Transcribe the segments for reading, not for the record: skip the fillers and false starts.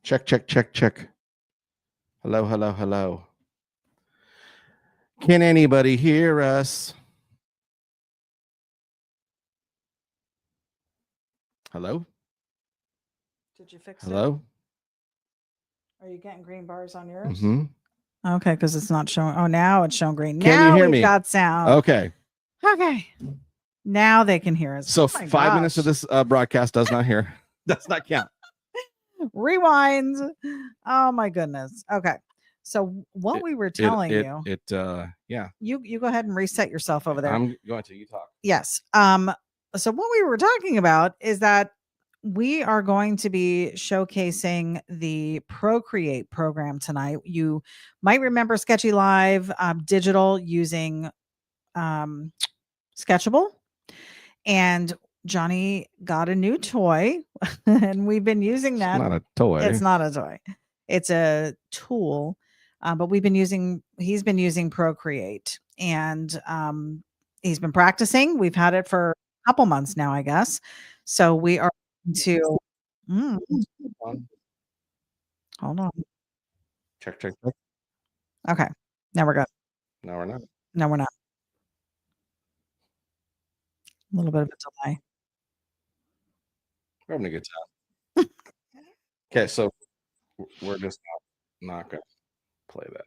Check, check, check, check. Hello, hello, hello. Can anybody hear us? Hello? Did you fix Hello? it? Are you getting green bars on yours? Mm-hmm. Okay, because it's not showing. Oh, now it's showing green. Can now you hear we've me? got sound. Okay. Okay. Now they can hear us. So Oh my 5 minutes of gosh. this broadcast does not hear. Does not count. Rewind. Oh my goodness. Okay. So what we were telling you, Yeah. you go ahead and reset yourself over there. I'm going to. You talk. Yes. So what we were talking about is that we are going to be showcasing the ProCreate program tonight. You might remember Sketchy Live digital using Sketchable, and Johnny got a new toy, and we've been using that. It's not a toy. It's not a toy. It's a tool, but he's been using ProCreate, and he's been practicing. We've had it for a couple months now, I guess. So we are to. Hold on. Check, check, check. Okay. Now we're good. No, we're not. No, we're not. A little bit of a delay. We're having a good time. Okay, so we're just not going to play that.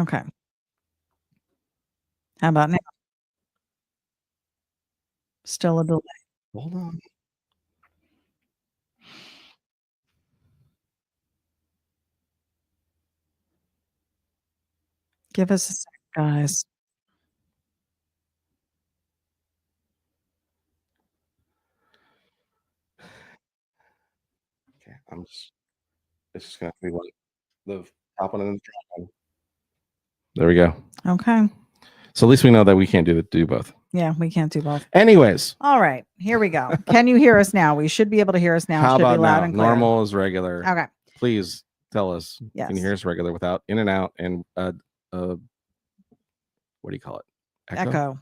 Okay. How about now? Still a delay. Hold on. Give us a sec, guys. Okay, it's just going to be one. The top one and the drawing. There we go. Okay. So at least we know that we can't do both. Yeah, we can't do both. Anyways. All right, here we go. Can you hear us now? We should be able to hear us now. How Should about be loud now? and clear. Normal is regular. Okay. Please tell us. Yes. Can you hear us regular without in and out and what do you call it? Echo.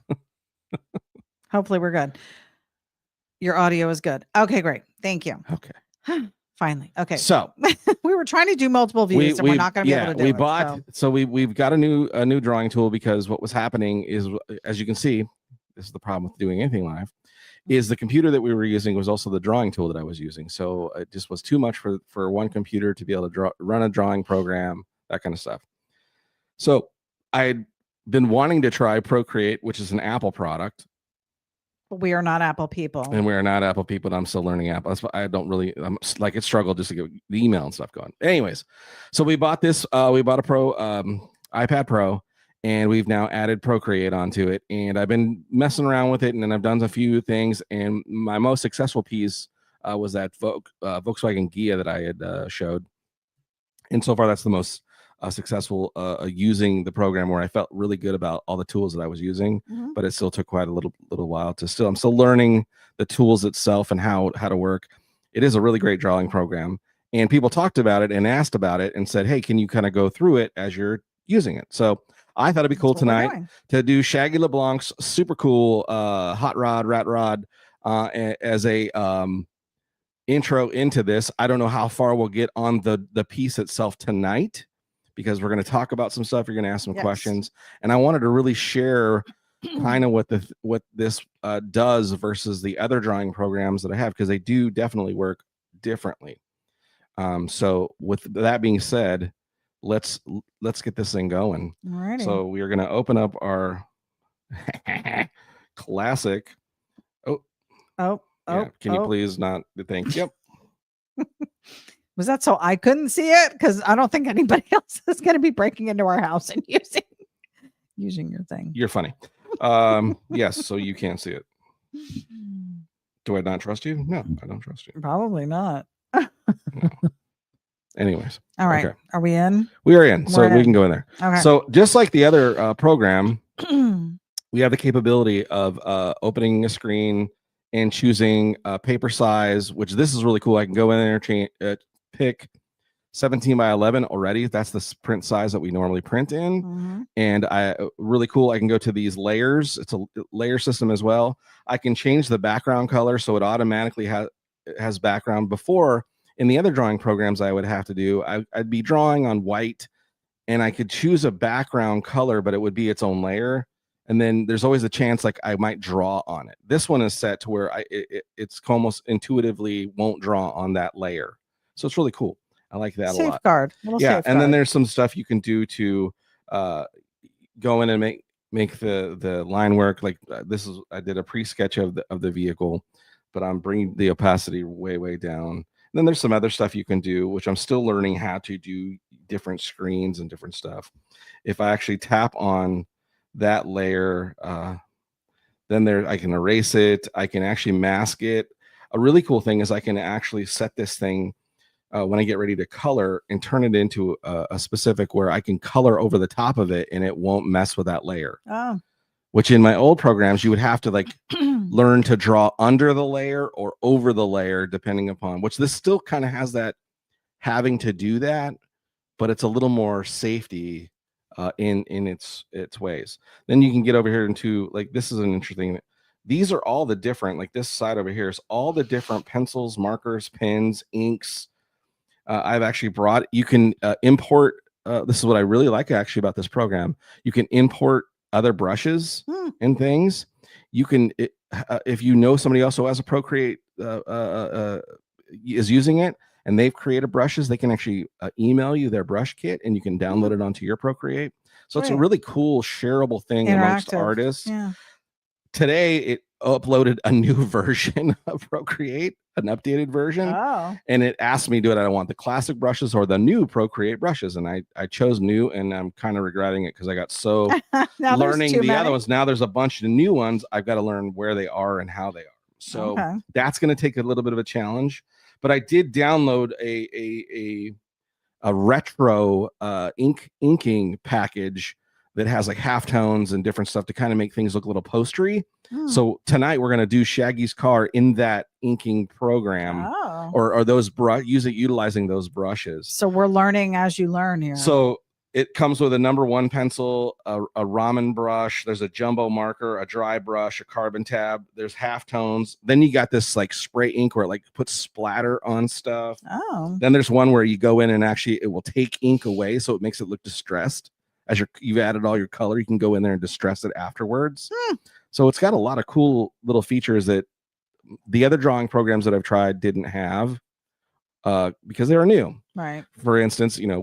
Hopefully we're good. Your audio is good. Okay, great. Thank you. Okay. Finally. Okay. So we were trying to do multiple views, and we're not going to be able to do it. So we've got a new drawing tool because what was happening is, as you can see, this is the problem with doing anything live, is the computer that we were using was also the drawing tool that I was using. So it just was too much for one computer to be able to run a drawing program, that kind of stuff. So I'd been wanting to try ProCreate, which is an Apple product. But we are not Apple people. And we are not Apple people, and I'm still learning Apple. That's why I'm like, it struggled just to get the email and stuff going. Anyways, so we bought this, we bought a iPad Pro, and we've now added ProCreate onto it. And I've been messing around with it, and then I've done a few things. And my most successful piece was that Volkswagen Ghia that I had showed. And so far, that's the most successful using the program, where I felt really good about all the tools that I was using, but it still took quite a little while to I'm still learning the tools itself and how to work. It is a really great drawing program, and people talked about it and asked about it and said, hey, can you kind of go through it as you're using it? So I thought it'd be cool tonight to do Shaggy LeBlanc's super cool hot rod rat rod as a intro into this. I don't know how far we'll get on the piece itself tonight, because we're going to talk about some stuff. You're going to ask some questions, and I wanted to really share kind of what this does versus the other drawing programs that I have, because they do definitely work differently. So with that being said, let's get this thing going. Alrighty. So we are going to open up our classic. Yeah. Can you please not? Thank you. Was that so I couldn't see it? Because I don't think anybody else is going to be breaking into our house and using your thing. You're funny. Yes, so you can't see it. Do I not trust you? No, I don't trust you. Probably not. No. Anyways. All right. Okay. Are we in? We are in. So we can go in there. Okay. So just like the other program, we have the capability of opening a screen and choosing paper size, which this is really cool. I can go in there and pick 17 by 11 already. That's the print size that we normally print in. And really cool. I can go to these layers. It's a layer system as well. I can change the background color, so it automatically has background. Before, in the other drawing programs I would have to do, I'd be drawing on white, and I could choose a background color, but it would be its own layer. And then there's always a chance like I might draw on it. This one is set to where it's almost intuitively won't draw on that layer. So it's really cool. I like that a lot. Yeah. And then there's some stuff you can do to go in and make the line work. Like I did a pre-sketch of the vehicle, but I'm bringing the opacity way down. And then there's some other stuff you can do, which I'm still learning how to do different screens and different stuff. If I actually tap on that layer, then I can erase it. I can actually mask it. A really cool thing is I can actually set this thing when I get ready to color and turn it into a specific where I can color over the top of it and it won't mess with that layer. Which in my old programs, you would have to like learn to draw under the layer or over the layer, depending upon which this still kind of has that having to do that, but it's a little more safety in its ways. Then you can get over here into like, this is an interesting, these are all the different, like this side over here is all the different pencils, markers, pens, inks. I've actually brought, you can import, this is what I really like actually about this program. You can import other brushes Hmm. and things. You can, if you know somebody else who has a Procreate is using it and they've created brushes, they can actually email you their brush kit and you can download it onto your Procreate. So it's a really cool shareable thing amongst artists. Yeah. Today it uploaded a new version of Procreate, an updated version. Oh. And it asked me, do I want the classic brushes or the new Procreate brushes? And I chose new, and I'm kind of regretting it because I got so learning the other ones. Now there's a bunch of new ones. I've got to learn where they are and how they are. So that's going to take a little bit of a challenge. But I did download a retro inking package that has like halftones and different stuff to kind of make things look a little postery. So tonight we're going to do Shaggy's car in that inking program, or those utilizing those brushes. So we're learning as you learn here. So it comes with a number 1 pencil, a ramen brush. There's a jumbo marker, a dry brush, a carbon tab. There's halftones. Then you got this like spray ink where it like puts splatter on stuff. Then there's one where you go in and actually it will take ink away, so it makes it look distressed. As you've added all your color, you can go in there and distress it afterwards. So it's got a lot of cool little features that the other drawing programs that I've tried didn't have because they were new. Right. For instance, you know,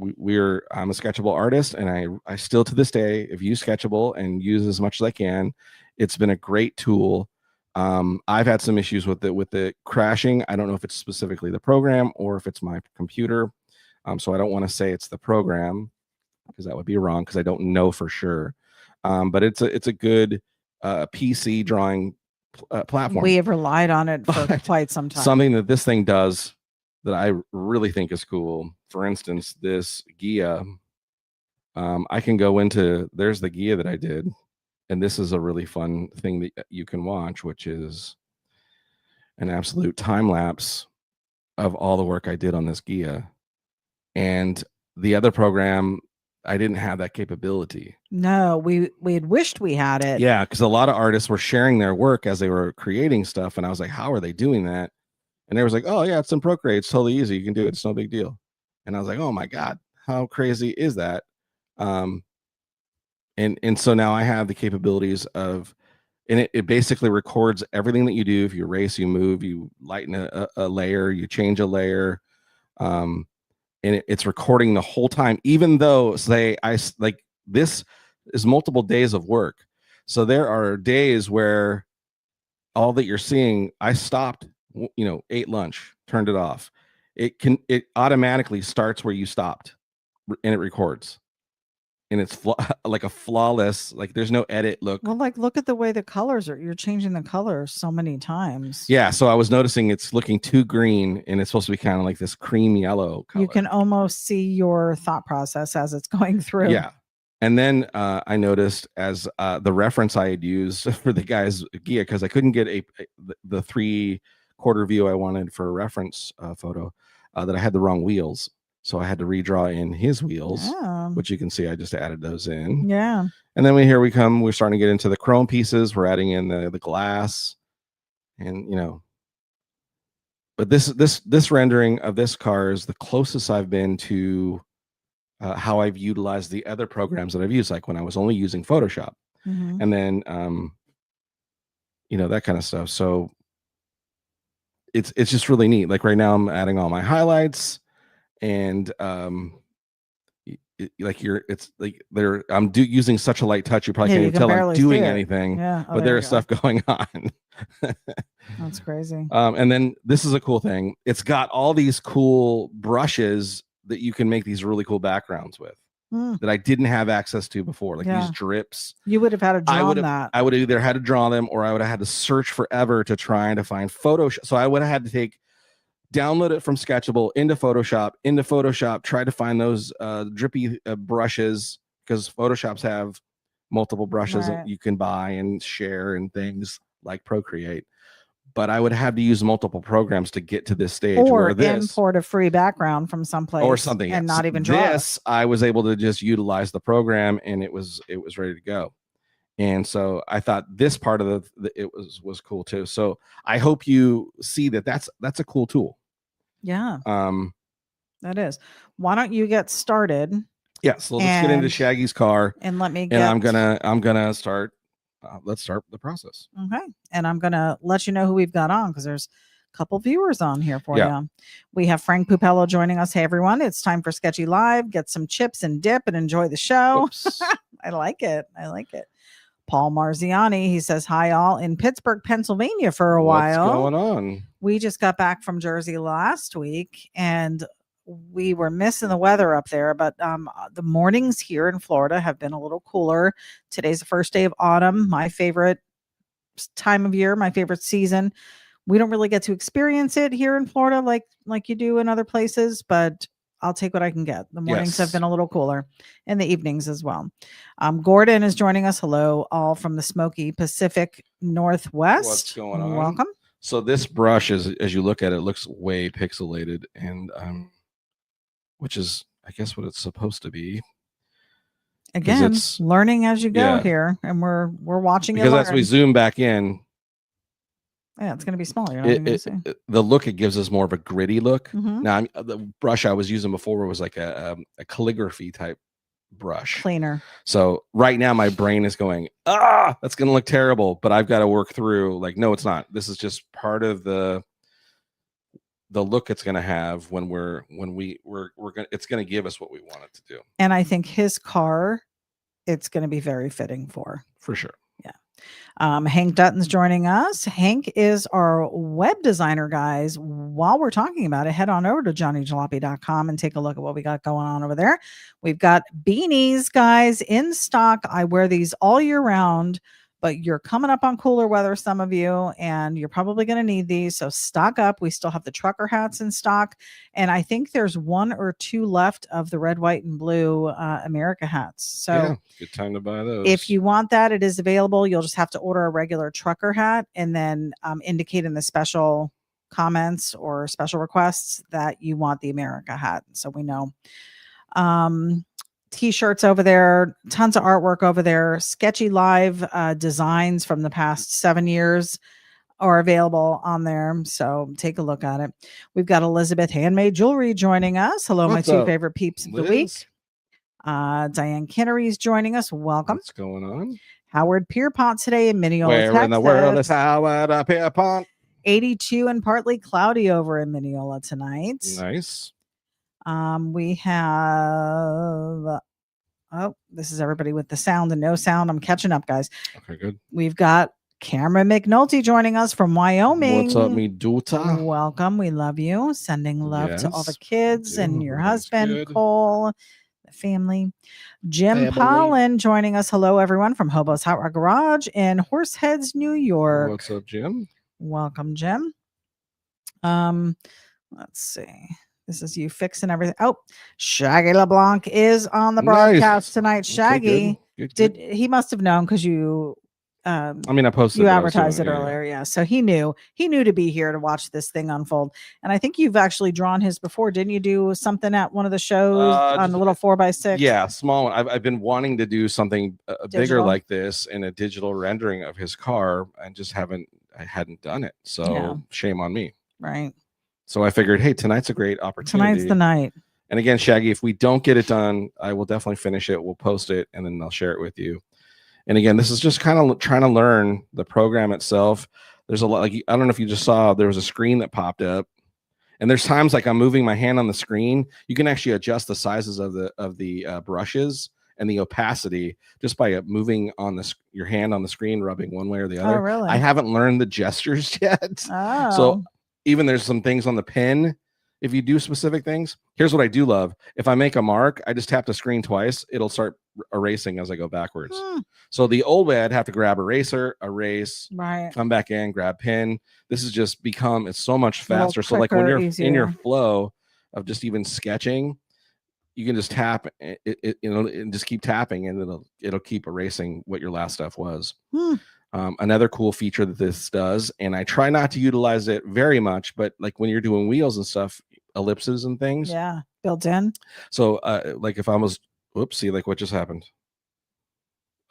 I'm a Sketchable artist, and I still to this day have used Sketchable and use as much as I can. It's been a great tool. I've had some issues with it crashing. I don't know if it's specifically the program or if it's my computer. So I don't want to say it's the program because that would be wrong because I don't know for sure. But it's a good PC drawing platform. We have relied on it for quite some time. Something that this thing does that I really think is cool. For instance, this Gia, I can go into, there's the Gia that I did. And this is a really fun thing that you can watch, which is an absolute time lapse of all the work I did on this Gia. And the other program, I didn't have that capability. No, we had wished we had it. Yeah, because a lot of artists were sharing their work as they were creating stuff. And I was like, how are they doing that? And they was like, oh, yeah, it's in ProCreate. It's totally easy. You can do it. It's no big deal. And I was like, oh, my God, how crazy is that? And so now I have the capabilities of, and it basically records everything that you do. If you erase, you move, you lighten a layer, you change a layer. And it's recording the whole time, even though, say, this is multiple days of work. So there are days where all that you're seeing, I stopped, ate lunch, turned it off. It automatically starts where you stopped and it records. And it's like a flawless, like there's no edit look. Well, like look at the way the colors are. You're changing the colors so many times. Yeah. So I was noticing it's looking too green and it's supposed to be kind of like this cream yellow color. You can almost see your thought process as it's going through. Yeah. And then I noticed as the reference I had used for the guy's Gia, because I couldn't get the 3/4 view I wanted for a reference photo, that I had the wrong wheels. So I had to redraw in his wheels, which you can see I just added those in. Yeah. And then here we come. We're starting to get into the chrome pieces. We're adding in the glass, and but this rendering of this car is the closest I've been to how I've utilized the other programs that I've used, like when I was only using Photoshop, and then that kind of stuff. So it's just really neat. Like right now, I'm adding all my highlights. And I'm using such a light touch, you probably can't even tell I'm doing anything. Yeah. But there is stuff going on. That's crazy. And then this is a cool thing. It's got all these cool brushes that you can make these really cool backgrounds with that I didn't have access to before, like these drips. You would have had to draw that. I would have either had to draw them, or I would have had to search forever to try to find Photoshop. So I would have had to download it from Sketchable into Photoshop, try to find those drippy brushes, because Photoshops have multiple brushes that you can buy and share and things like Procreate. But I would have to use multiple programs to get to this stage, or import a free background from someplace or something, and not even draw this. I was able to just utilize the program, and it was ready to go. And so I thought this part of it was cool too. So I hope you see that that's a cool tool. Yeah. That is. Why don't you get started Yeah. So let's get into And- Shaggy's car, And let me and get. I'm gonna start. Let's start the process. Okay. And I'm going to let you know who we've got on because there's a couple viewers on here for Yeah. you. We have Frank Pupello joining us. Hey, everyone. It's time for Sketchy Live. Get some chips and dip and enjoy the show. Oops. I like it. I like it. Paul Marziani, he says, hi, all in Pittsburgh, Pennsylvania for a while. What's going on? We just got back from Jersey last week and we were missing the weather up there, but the mornings here in Florida have been a little cooler. Today's the first day of autumn, my favorite time of year, my favorite season. We don't really get to experience it here in Florida like you do in other places, but I'll take what I can get. The mornings have been a little cooler and the evenings as well. Gordon is joining us. Hello, all from the Smoky Pacific Northwest. What's going on? Welcome. So this brush is, as you look at it, looks way pixelated, and which is, I guess, what it's supposed to be. Again, learning as you go here, and we're watching because as we zoom back in, yeah, it's going to be smaller. You're not see. The look it gives us more of a gritty look. Now, the brush I was using before was like a calligraphy type brush cleaner. So right now my brain is going, that's going to look terrible, but I've got to work through like, no, it's not. This is just part of the look it's going to have when we're going it's going to give us what we want it to do. And I think his car, it's going to be very fitting for sure. Yeah. Hank Dutton's joining us. Hank is our web designer, guys. While we're talking about it, head on over to johnnyjalopy.com and take a look at what we got going on over there. We've got beanies, guys, in stock. I wear these all year round, but you're coming up on cooler weather, some of you, and you're probably going to need these. So stock up. We still have the trucker hats in stock. And I think there's 1 or 2 left of the red, white, and blue America hats. So yeah, good time to buy those. If you want that, it is available. You'll just have to order a regular trucker hat and then indicate in the special comments or special requests that you want the America hat. So we know. T-shirts over there, tons of artwork over there. Sketchy Live designs from the past 7 years are available on there. So take a look at it. We've got Elizabeth Handmade Jewelry joining us. Hello, my 2 favorite peeps of the week. Diane Kinnery's joining us. Welcome. What's going on? Howard Pierpont today in Mineola, Where Texas. in the world is Howard Pierpont? 82 and partly cloudy over in Mineola tonight. Nice. We have, this is everybody with the sound and no sound. I'm catching up, guys. Okay, good. We've got Cameron McNulty joining us from Wyoming. What's up, me daughter? Welcome. We love you. Sending love to all the kids and your husband, Cole, the family. Jim Pollen joining us. Hello, everyone, from Hobo's Hot Rod Garage in Horseheads, New York. What's up, Jim? Welcome, Jim. Let's see. This is you fixing everything. Oh, Shaggy LeBlanc is on the broadcast tonight. Shaggy, good. He must have known because you I mean, I posted you advertised it earlier. Yeah. So he knew to be here to watch this thing unfold. And I think you've actually drawn his before. Didn't you do something at one of the shows on the little 4x6? Yeah, small one. I've been wanting to do something bigger like this in a digital rendering of his car and just I hadn't done it. So shame on me. Right. So I figured, hey, tonight's a great opportunity. Tonight's the night. And again, Shaggy, if we don't get it done, I will definitely finish it. We'll post it and then I'll share it with you. And again, this is just kind of trying to learn the program itself. There's a lot, like, I don't know if you just saw, there was a screen that popped up. And there's times like I'm moving my hand on the screen. You can actually adjust the sizes of the brushes and the opacity just by moving on your hand on the screen, rubbing one way or the other. Oh, really? I haven't learned the gestures yet. Oh. So even there's some things on the pen. If you do specific things, here's what I do love. If I make a mark, I just tap the screen twice. It'll start erasing as I go backwards. So the old way, I'd have to grab eraser, erase, come back in, grab pen. This has just become, it's so much faster. So like when you're in your flow of just even sketching, you can just tap it, and just keep tapping, and it'll keep erasing what your last stuff was. Another cool feature that this does, and I try not to utilize it very much, but like when you're doing wheels and stuff, ellipses and things, built in. So like if I was, see, like what just happened,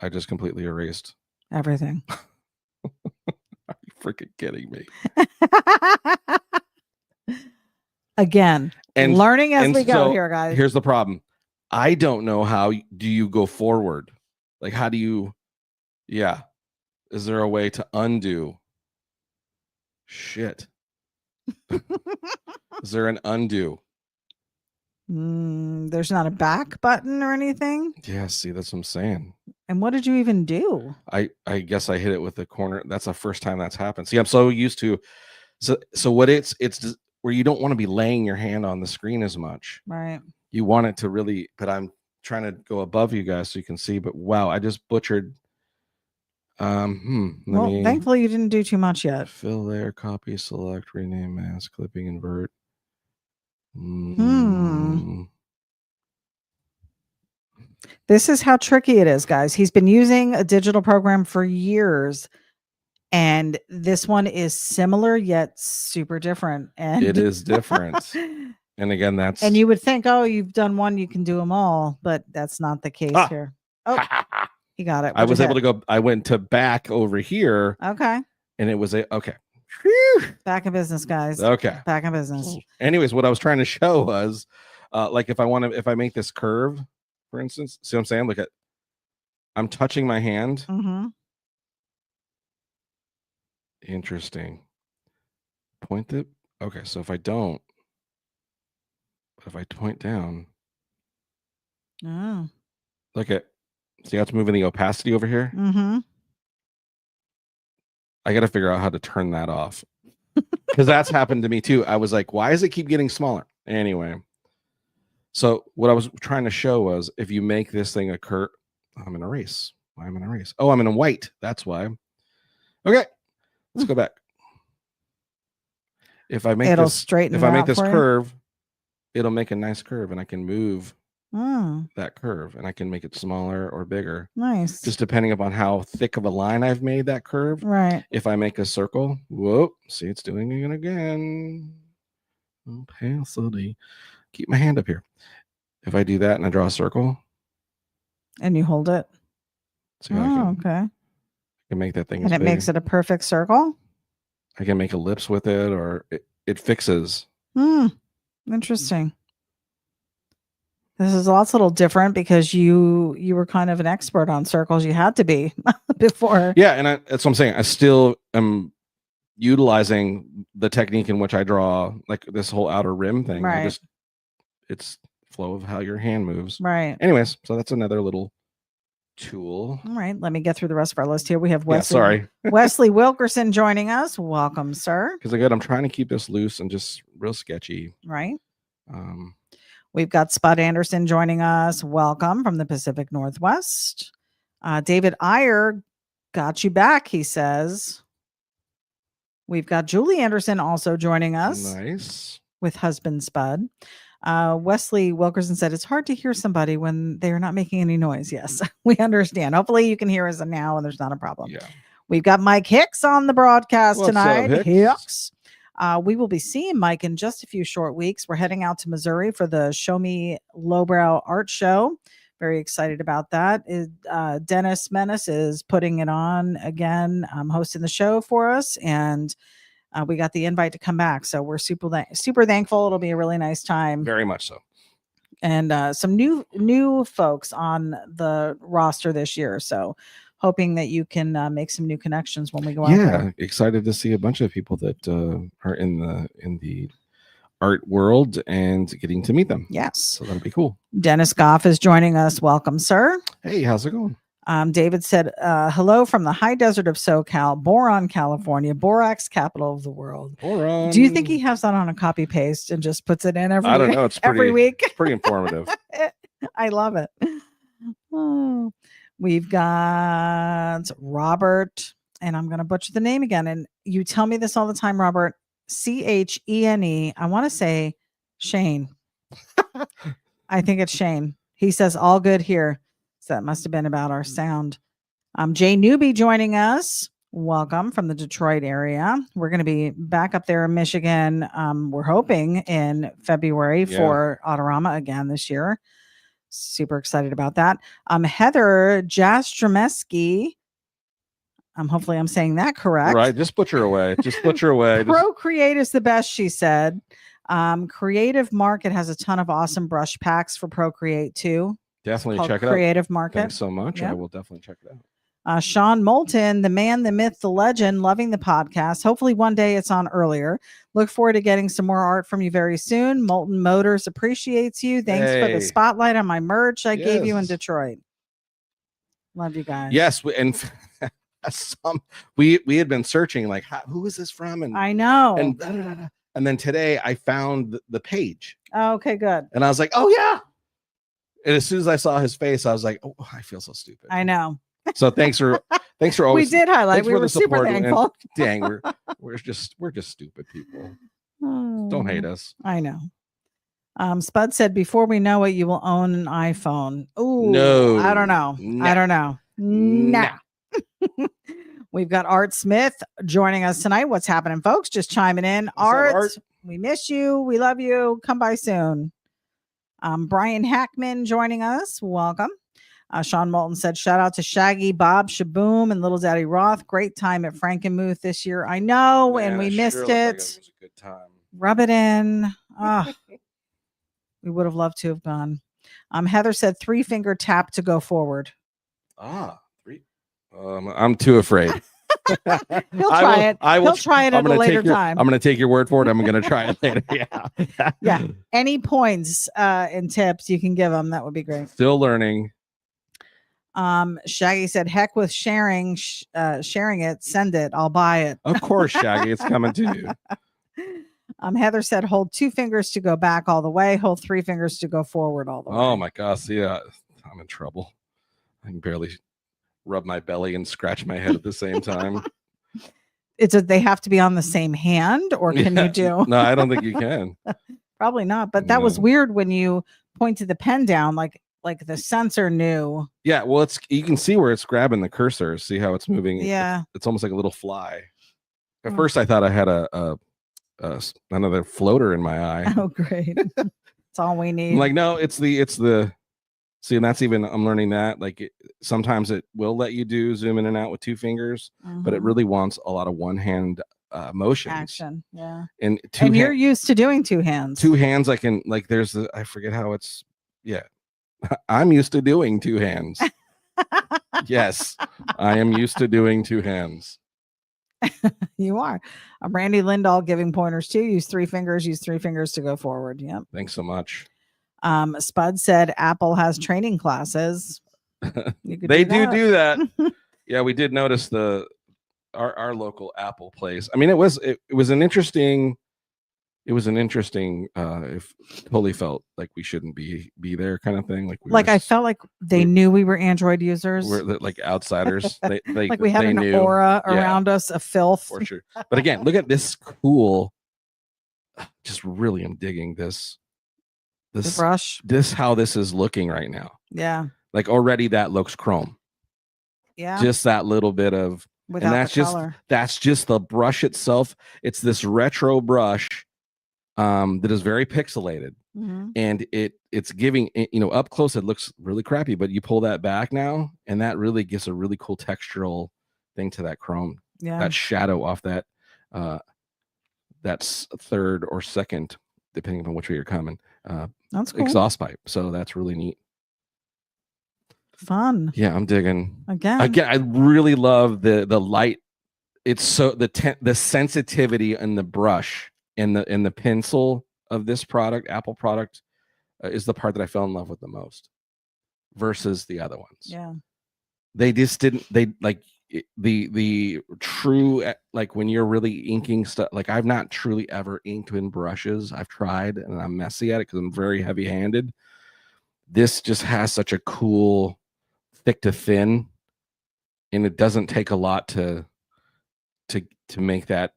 I just completely erased everything. Are you freaking kidding me? Again, and learning as we go here, guys. Here's the problem. I don't know how do you go forward? Like, how do you, yeah. Is there a way to undo? Shit. Is there an undo? There's not a back button or anything. Yeah, see, that's what I'm saying. And what did you even do? I guess I hit it with the corner. That's the first time that's happened. See, I'm so used to, so what it's where you don't want to be laying your hand on the screen as much. Right. You want it to really, but I'm trying to go above you guys so you can see, but wow, I just butchered. Well, thankfully you didn't do too much yet. Fill layer, copy, select, rename, mask, clipping, invert. This is how tricky it is, guys. He's been using a digital program for years, and this one is similar yet super different. And it is different. And again, that's, and you would think, oh, you've done one, you can do them all, but that's not the case here. Oh, he got it. I was able to go. I went to back over here. Okay. And it was okay. Back in business, guys. Okay. Back in business. Anyways, what I was trying to show was, like, if I make this curve, for instance, see what I'm saying? Look at, I'm touching my hand. Interesting. Point it. Okay, so if I don't, but if I point down, look at, see how it's moving the opacity over here? I got to figure out how to turn that off, because that's happened to me too. I was like, why does it keep getting smaller? Anyway, so what I was trying to show was, if you make this thing occur, I'm in a race. Why am I in a race? Oh, I'm in a white. That's why. Okay, let's go back. If I make it'll straighten. If I make this curve, it'll make a nice curve, and I can move that curve, and I can make it smaller or bigger. Nice. Just depending upon how thick of a line I've made that curve. Right. If I make a circle, whoa, see, it's doing it again. Opacity. Keep my hand up here. If I do that and I draw a circle, and you hold it. See how okay. I can make that thing. And it makes it a perfect circle. I can make ellipse with it, or it fixes. Interesting. This is also a little different because you were kind of an expert on circles. You had to be before. Yeah, and that's what I'm saying. I still am utilizing the technique in which I draw, like this whole outer rim thing. Right. It's flow of how your hand moves. Right. Anyways, so that's another little tool. All right, let me get through the rest of our list here. We have Wesley. Yeah, sorry. Wesley Wilkerson joining us. Welcome, sir. Because again, I'm trying to keep this loose and just real sketchy. Right. We've got Spud Anderson joining us. Welcome from the Pacific Northwest. David Iyer got you back, he says. We've got Julie Anderson also joining us. Nice. With husband Spud. Wesley Wilkerson said it's hard to hear somebody when they're not making any noise. Yes, we understand. Hopefully you can hear us now and there's not a problem. Yeah. We've got Mike Hicks on the broadcast tonight. Up, Hicks? We will be seeing Mike in just a few short weeks. We're heading out to Missouri for the Show Me Lowbrow Art Show. Very excited about that. Dennis Menace is putting it on again, hosting the show for us, and we got the invite to come back, so we're super thankful. It'll be a really nice time. Very much so. And some new folks on the roster this year. So hoping that you can make some new connections when we go out there. Excited to see a bunch of people that are in the art world and getting to meet them. Yes. So that'll be cool. Dennis Goff is joining us. Welcome, sir. Hey, how's it going? David said, hello from the high desert of SoCal, Boron, California, borax capital of the world. Boron. Do you think he has that on a copy paste and just puts it in every I don't know. It's every week? It's pretty informative. I love it. Oh, we've got Robert, and I'm going to butcher the name again. And you tell me this all the time, Robert. Chene. I want to say Shane. I think it's Shane. He says all good here. So that must have been about our sound. Jay Newby joining us. Welcome from the Detroit area. We're going to be back up there in Michigan. We're hoping in February for Autorama again this year. Super excited about that. Heather Jastromeski. Hopefully I'm saying that correct. Right. Just butcher away. Just butcher away. ProCreate is the best, she said. Creative Market has a ton of awesome brush packs for Procreate too. Definitely Called check it out. Creative Market. Thanks so much. Yeah. I will definitely check it out. Sean Moulton, the man, the myth, the legend, loving the podcast. Hopefully one day it's on earlier. Look forward to getting some more art from you very soon. Moulton Motors appreciates you. Thanks for the Hey. spotlight on my merch I gave you in Yes. Detroit. Love you guys. Yes, we had been searching like who is this from, and I know. And then today I found the page. Oh, okay, good. And I was like, oh yeah. And as soon as I saw his face, I was like, oh, I feel so stupid. I know. So thanks for always. We did highlight. We were super thankful. Dang, we're just stupid people. Don't hate us. I know. Spud said, before we know it, you will own an iPhone. Oh no, I don't know. Nah. I don't know. Nah. We've got Art Smith joining us tonight. What's happening, folks? Just chiming in. Art, we miss you. We love you. Come by soon. Brian Hackman joining us. Welcome. Sean Moulton said, shout out to Shaggy, Bob, Shaboom, and Little Daddy Roth. Great time at Frankenmuth this year. I know, man, and we missed it. Like it was a good time. Rub it in. We would have loved to have gone. Heather said 3-finger tap to go forward. 3. I'm too afraid. He'll try it. He'll try it at a later time. I'm going to take your word for it. I'm going to try it later. Yeah. Yeah. Any points and tips you can give them, that would be great. Still learning. Shaggy said, heck with sharing it. Send it. I'll buy it. Of course, Shaggy. It's coming to you. Heather said, hold 2 fingers to go back all the way. Hold 3 fingers to go forward all the way. Oh my gosh. Yeah. I'm in trouble. I can barely rub my belly and scratch my head at the same time. They have to be on the same hand, or can you do? No, I don't think you can. Probably not. But that was weird when you pointed the pen down, like the sensor knew. Yeah, well, you can see where it's grabbing the cursor. See how it's moving? Yeah, it's almost like a little fly. At first, I thought I had another floater in my eye. Oh, great! That's all we need. I'm like, no, it's the. See, and that's even I'm learning that sometimes it will let you do zoom in and out with 2 fingers, but it really wants a lot of one hand motions. Action, yeah. And you're used to doing 2 hands. 2 hands, I can I forget how it's. Yeah, I'm used to doing 2 hands. Yes, I am used to doing 2 hands. You are. Randy Lindahl giving pointers too. Use 3 fingers. Use 3 fingers to go forward. Yep. Thanks so much. Spud said Apple has training classes. They do that. Yeah, we did notice our local Apple place. I mean, it was an interesting. It totally felt like we shouldn't be there kind of thing. I felt like they knew we were Android users. We're like outsiders. They like we had an aura around us of filth. For sure. But again, look at this cool. Just really am digging this brush. How this is looking right now. Yeah. Like already that looks chrome. Yeah. Just that little bit of without and color. That's just the brush itself. It's this retro brush that is very pixelated. And it's giving up close it looks really crappy, but you pull that back now and that really gives a really cool textural thing to that chrome. Yeah. That shadow off that that's third or second depending on which way you're coming. That's cool. Exhaust pipe. So that's really neat. Fun. Yeah, I'm digging. Again, I really love the light. It's so the sensitivity in the brush and the pencil of this product, Apple product, is the part that I fell in love with the most versus the other ones. Yeah. They just didn't the true when you're really inking stuff, I've not truly ever inked in brushes. I've tried and I'm messy at it because I'm very heavy-handed. This just has such a cool thick to thin, and it doesn't take a lot to make that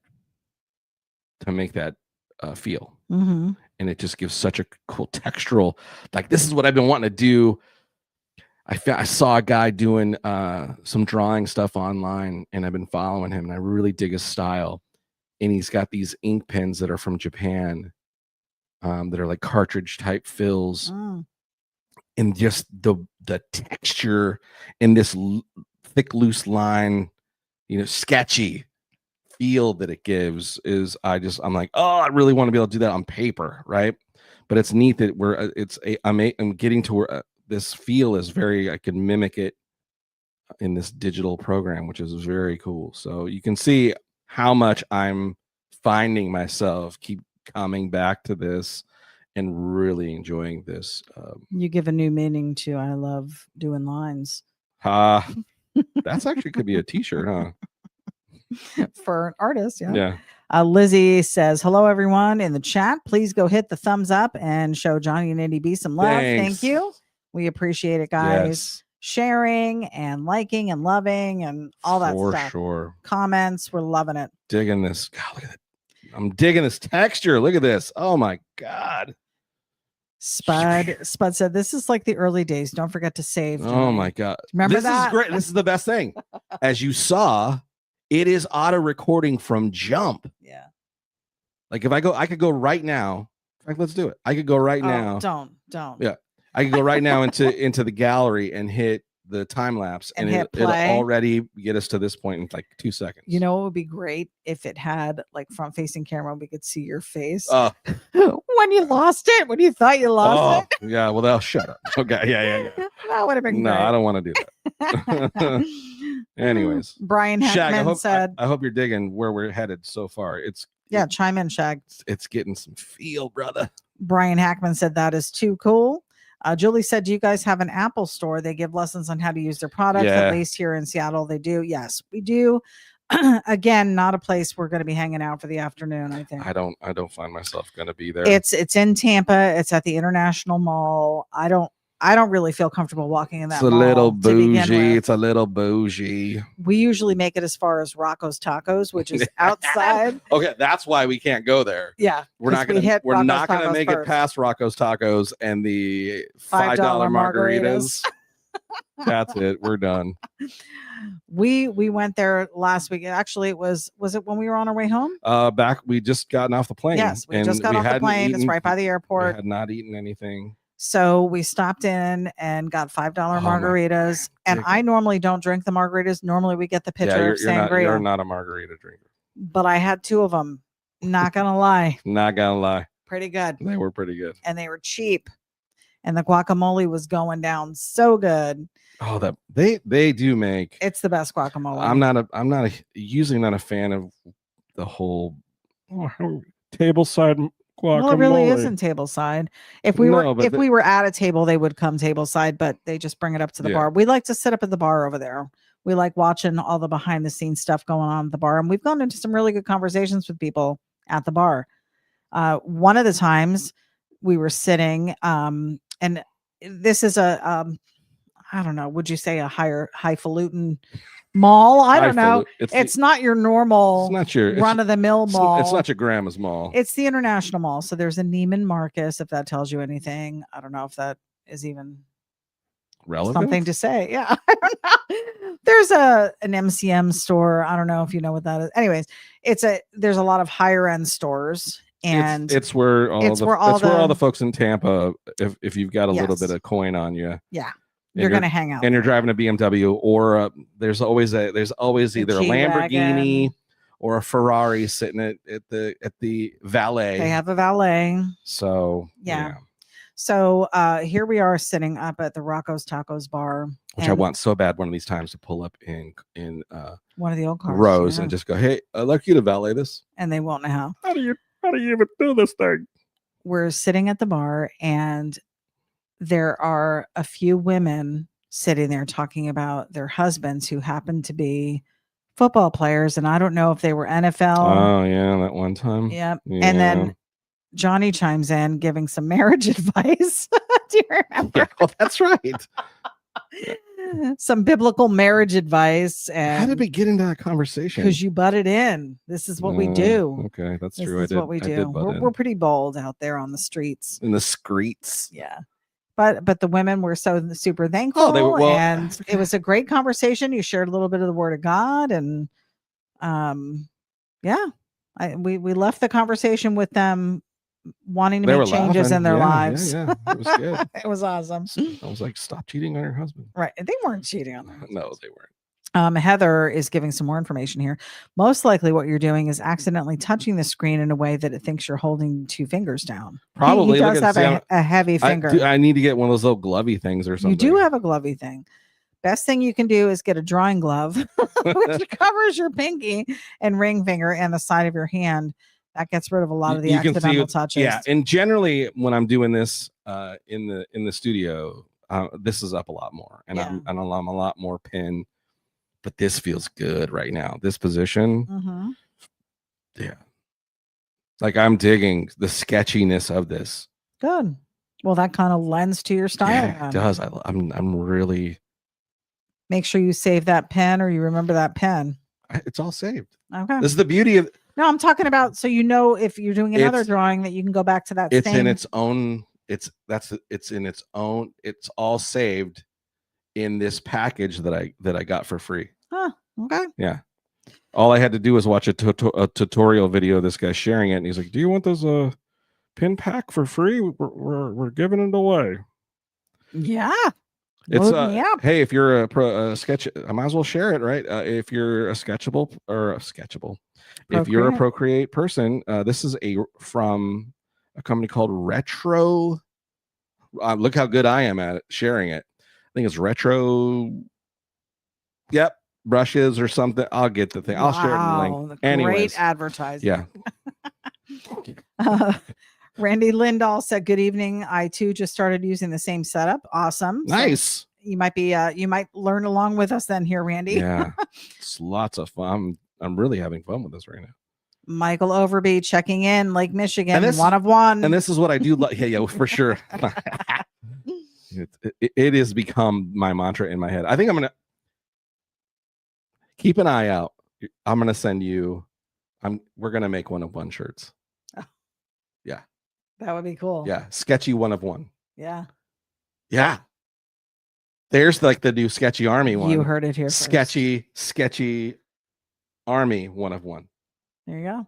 feel. And it just gives such a cool textural. This is what I've been wanting to do. I saw a guy doing some drawing stuff online, and I've been following him, and I really dig his style. And he's got these ink pens that are from Japan, that are like cartridge type fills, and just the texture in this thick loose line, sketchy, feel that it gives is I'm like, oh, I really want to be able to do that on paper, right? But it's neat that I'm getting to where this feel is I can mimic it in this digital program, which is very cool. So you can see how much I'm finding myself keep coming back to this and really enjoying this. You give a new meaning to I love doing lines. That's actually could be a t-shirt, huh? For an artist. Yeah. Lizzie says, hello, everyone in the chat. Please go hit the thumbs up and show Johnny and ItyB some love. Thanks. Thank you. We appreciate it, guys. Yes. Sharing and liking and loving and all that For stuff. sure. Comments. We're loving it. Digging this. God, look at it. I'm digging this texture. Look at this. Oh my God. Spud said, this is like the early days. Don't forget to save. Johnny. Oh my God. Remember this is great. This is the best thing. As you saw, it is auto recording from jump. Yeah. Like if I could go right now. In fact, let's do it. I could go right now. Don't. Yeah. I could go right now into the gallery and hit the time lapse and it'll already get us to this point in like 2 seconds. You know, it would be great if it had like front facing camera. We could see your face when you lost it, when you thought you lost it. Yeah. Well, they'll shut up. Okay. Yeah. That would have been no, great. I don't want to do that. Anyways, Brian Hackman said, I hope you're digging where we're headed so far. Chime in, Shag. It's getting some feel, brother. Brian Hackman said that is too cool. Julie said, do you guys have an Apple store? They give lessons on how to use their products. Yeah. At least here in Seattle, they do. Yes, we do. Again, not a place we're going to be hanging out for the afternoon, I think. I don't find myself going to be there. It's in Tampa. It's at the International Mall. I don't really feel comfortable walking in that mall. It's a little bougie. It's a little bougie. We usually make it as far as Rocco's Tacos, which is outside. Okay, that's why we can't go there. Yeah, we're not gonna make it past Rocco's Tacos and the $5 margaritas. That's it. We're done. We went there last week. Actually, was it when we were on our way home? We just gotten off the plane. Yes, we just got off the plane. It's right by the airport. We had not eaten anything. So we stopped in and got $5 margaritas. And I normally don't drink the margaritas. Normally we get the pitcher of sangria. You're not a margarita drinker. But I had 2 of them. Not gonna lie. Not gonna lie. Pretty good. They were pretty good. And they were cheap. And the guacamole was going down so good. Oh, that they do make. It's the best guacamole. I'm usually not a fan of the whole tableside guacamole. Well, it really isn't tableside. If we were at a table, they would come tableside, but they just bring it up to the bar. We like to sit up at the bar over there. We like watching all the behind the scenes stuff going on at the bar, and we've gone into some really good conversations with people at the bar. One of the times we were sitting, and this is I don't know, would you say a highfalutin mall? I don't know. It's not your normal run-of-the-mill mall. It's not your grandma's mall. It's the International Mall. So there's a Neiman Marcus, if that tells you anything. I don't know if that is even relevant. Something to say. Yeah, I don't know. There's an MCM store. I don't know if you know what that is. Anyways, there's a lot of higher end stores. And it's where all the folks in Tampa, if you've got a little bit of coin on you, you're going to hang out and you're driving a BMW or there's always either a Lamborghini or a Ferrari sitting at the valet. They have a valet. So yeah. So here we are sitting up at the Rocco's Tacos bar, which I want so bad one of these times to pull up in one of the old cars, rows and just go, hey, I'd like you to valet this, and they won't know how. How do you even do this thing? We're sitting at the bar and there are a few women sitting there talking about their husbands who happen to be football players. And I don't know if they were NFL. Oh, yeah, that one time. Yep. Yeah. And then Johnny chimes in giving some marriage advice. Do you remember? Yeah, well, that's right. Some biblical marriage advice. And how did we get into that conversation? Because you butted in. This is what we do. Okay, that's true. This is what we do. We're pretty bold out there on the streets. In the streets. Yeah. But the women were so super thankful. Oh, they were, and it was a great conversation. You shared a little bit of the word of God, and we left the conversation with them wanting to make changes in their lives. Yeah, it was good. It was awesome. I was like, stop cheating on your husband. Right. They weren't cheating on their husbands. No, they weren't. Heather is giving some more information here. Most likely, what you're doing is accidentally touching the screen in a way that it thinks you're holding 2 fingers down. Probably. He Look does at have a heavy finger. I need to get one of those little glovey things or something. You do have a glovey thing. Best thing you can do is get a drawing glove, which covers your pinky and ring finger and the side of your hand. That gets rid of a lot of the accidental touches. Yeah, and generally when I'm doing this in the studio, this is up a lot more, and I'm a lot more pin. But this feels good right now. This position, yeah. Like I'm digging the sketchiness of this. Good. Well, that kind of lends to your style. Yeah, it does. I'm really. Make sure you save that pen or you remember that pen. It's all saved. Okay. This is the beauty of. No, I'm talking about so you know if you're doing another drawing that you can go back to that. It's in its own. It's in its own. It's all saved in this package that I got for free. Huh. Okay. Yeah. All I had to do was watch a tutorial video of this guy sharing it, and he's like, "Do you want this pin pack for free? We're giving it away." Yeah. It's hey, if you're a sketch, I might as well share it, right? If you're a sketchable, if you're a ProCreate person, this is from a company called Retro. Look how good I am at it, sharing it. I think it's Retro. Yep, brushes or something. I'll get the thing. I'll share it in the link. Anyways, great advertising. Yeah. Randy Lindahl said, "Good evening. I too just started using the same setup. Awesome. Nice. So you might learn along with us then here, Randy." Yeah. It's lots of fun. I'm really having fun with this right now. Michael Overby checking in, Lake Michigan, 1 of 1. And this is what I do. Yeah, for sure. It has become my mantra in my head. I think I'm going to keep an eye out. I'm going to send you, we're going to make 1 of 1 shirts. Oh. Yeah. That would be cool. Yeah. Sketchy 1 of 1. Yeah. Yeah. There's like the new Sketchy Army one. You heard it here. Sketchy Army 1 of 1. There you go.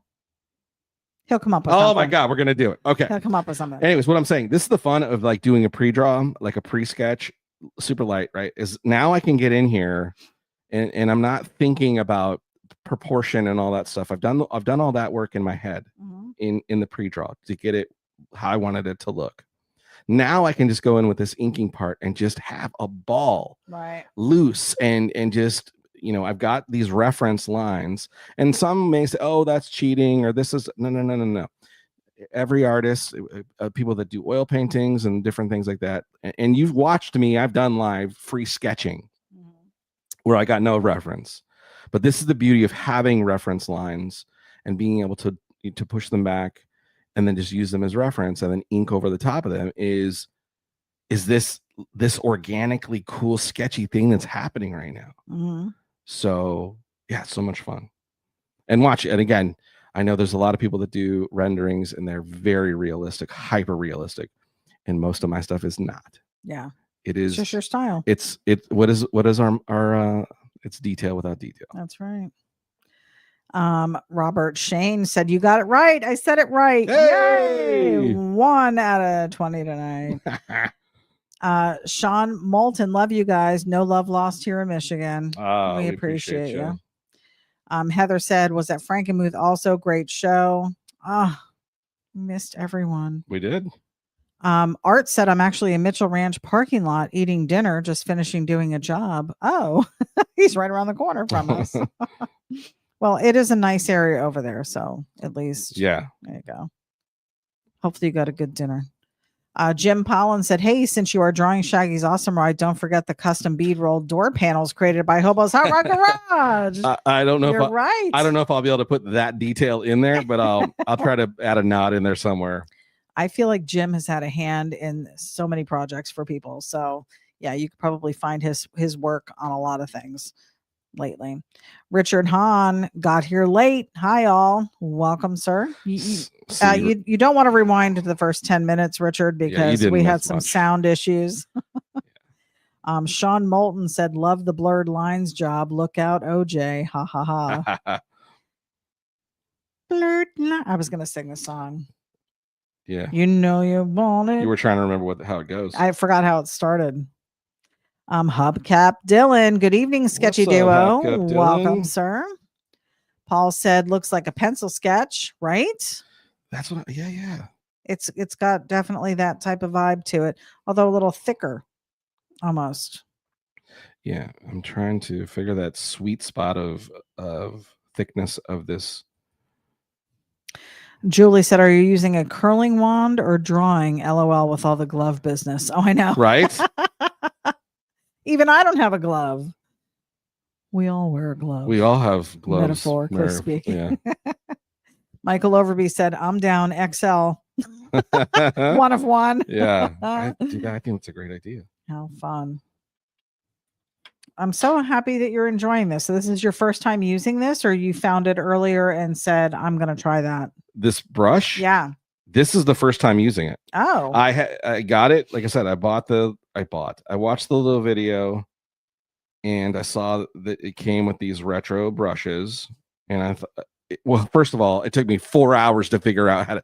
He'll come up with something. Oh my God, we're gonna do it. Okay. He'll come up with something. Anyways, what I'm saying, this is the fun of like doing a pre-draw, like a pre-sketch, super light, right? Is now I can get in here and I'm not thinking about proportion and all that stuff. I've done all that work in my head in the pre-draw to get it how I wanted it to look. Now I can just go in with this inking part and just have a ball loose and just, I've got these reference lines, and some may say, oh, that's cheating, or this is no. Every artist, people that do oil paintings and different things like that. And you've watched me, I've done live free sketching where I got no reference, but this is the beauty of having reference lines and being able to push them back and then just use them as reference and then ink over the top of them is this organically cool, sketchy thing that's happening right now. So yeah, so much fun. And watch it. And again, I know there's a lot of people that do renderings and they're very realistic, hyper realistic. And most of my stuff is not. Yeah. It is it's just your style. What is our it's detail without detail. That's right. Robert Shane said, "You got it right. I said it right." Hey! Yay! 1 out of 20 tonight. Sean Moulton, love you guys. No love lost here in Michigan. We appreciate you. Heather said, "Was that Frankenmuth also great show?" Missed everyone. We did. Art said, "I'm actually in Mitchell Ranch parking lot eating dinner, just finishing doing a job." Oh, he's right around the corner from us. Well, it is a nice area over there, so at least there you go. Hopefully you got a good dinner. Jim Pollen said, "Hey, since you are drawing Shaggy's Awesome Ride, don't forget the custom bead rolled door panels created by Hobo's Hot Rod Garage." I don't know You're right. I don't know if I'll be able to put that detail in there, but I'll try to add a nod in there somewhere. I feel like Jim has had a hand in so many projects for people. So yeah, you could probably find his work on a lot of things lately. Richard Hahn got here late. Hi all. Welcome, sir. You don't want to rewind to the first 10 minutes, Richard, because we had some sound issues. Sean Moulton said, "Love the blurred lines job. Look out, OJ. Ha ha ha." Blurred I was gonna sing the song. Yeah. You know you want it. You were trying to remember how it goes. I forgot how it started. Hubcap Dylan. Good evening, Sketchy What's up, Duo. Hubcap Welcome, Dylan? sir. Paul said, looks like a pencil sketch, right? That's what. Yeah. It's got definitely that type of vibe to it, although a little thicker, almost. Yeah. I'm trying to figure that sweet spot of thickness of this. Julie said, "Are you using a curling wand or drawing?" LOL with all the glove business. Oh, I know. Right? Even I don't have a glove. We all wear a glove. We all have gloves. Metaphorically speaking. Yeah. Michael Overby said, "I'm down XL." One of one. Yeah. I think it's a great idea. How fun. I'm so happy that you're enjoying this. So this is your first time using this, or you found it earlier and said, I'm going to try that? This brush? Yeah. This is the first time using it. Oh. I got it. Like I said, I watched the little video and I saw that it came with these retro brushes. And I thought, well, first of all, it took me 4 hours to figure out how to,